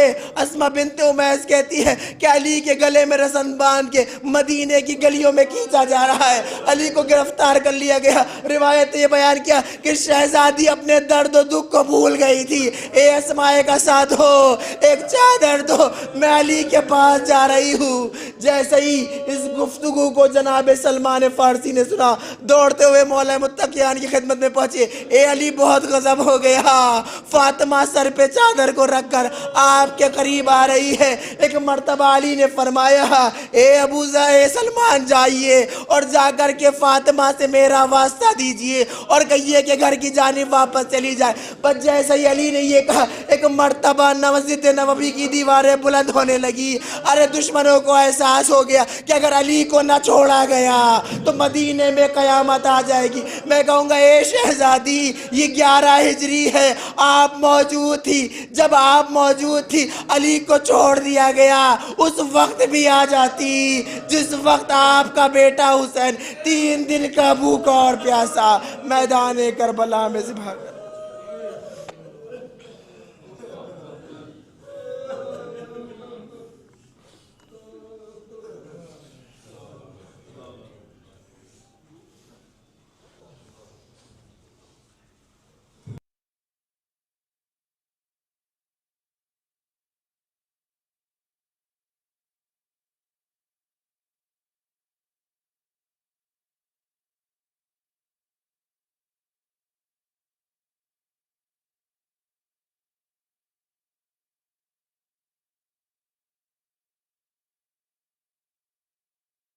اسماء بنت امیس کہتی ہے کہ علی کے گلے میں رسن باندھ کے مدینے کی گلیوں میں کھینچا جا رہا ہے، علی کو گرفتار کر لیا گیا۔ روایت یہ بیان کیا کہ شہزادی اپنے درد و دکھ کو بھول گئی تھی۔ اے اسماء کا ساتھ ہو، ایک چادر دو، میں علی کے پاس جا رہی ہوں۔ جیسے ہی اس گفتگو کو جناب سلمان فارسی نے سنا، دوڑتے ہوئے مولا متقیان کی خدمت میں پہنچے۔ اے علی بہت غضب ہو گیا، فاطمہ سر پہ چادر کو رکھ کر آپ کے قریب آ رہی ہے۔ ایک مرتبہ علی نے فرمایا، اے ابو سلمان جائیے اور جا کر کے فاطمہ سے میرا واسطہ دیجئے اور کہیے کہ گھر کی جانب واپس چلی جائے۔ بس جیسے ہی علی نے یہ کہا، ایک مرتبہ مسجد نبوی کی دیواریں بلند ہونے لگی۔ ارے دشمنوں کو احساس ہو گیا کہ اگر علی کو نہ چھوڑا گیا تو مدینے میں قیامت آ جائے گی۔ میں کہوں گا اے شہزادی، یہ 11 ہجری ہے، آپ موجود تھی۔ جب آپ موجود تھی علی کو چھوڑ دیا گیا، اس وقت بھی آ جاتی جس وقت آپ کا بیٹا حسین 3 دن کا بھوکا اور پیاسا میدان کربلا میں ذبح کر۔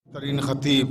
ترین خطیب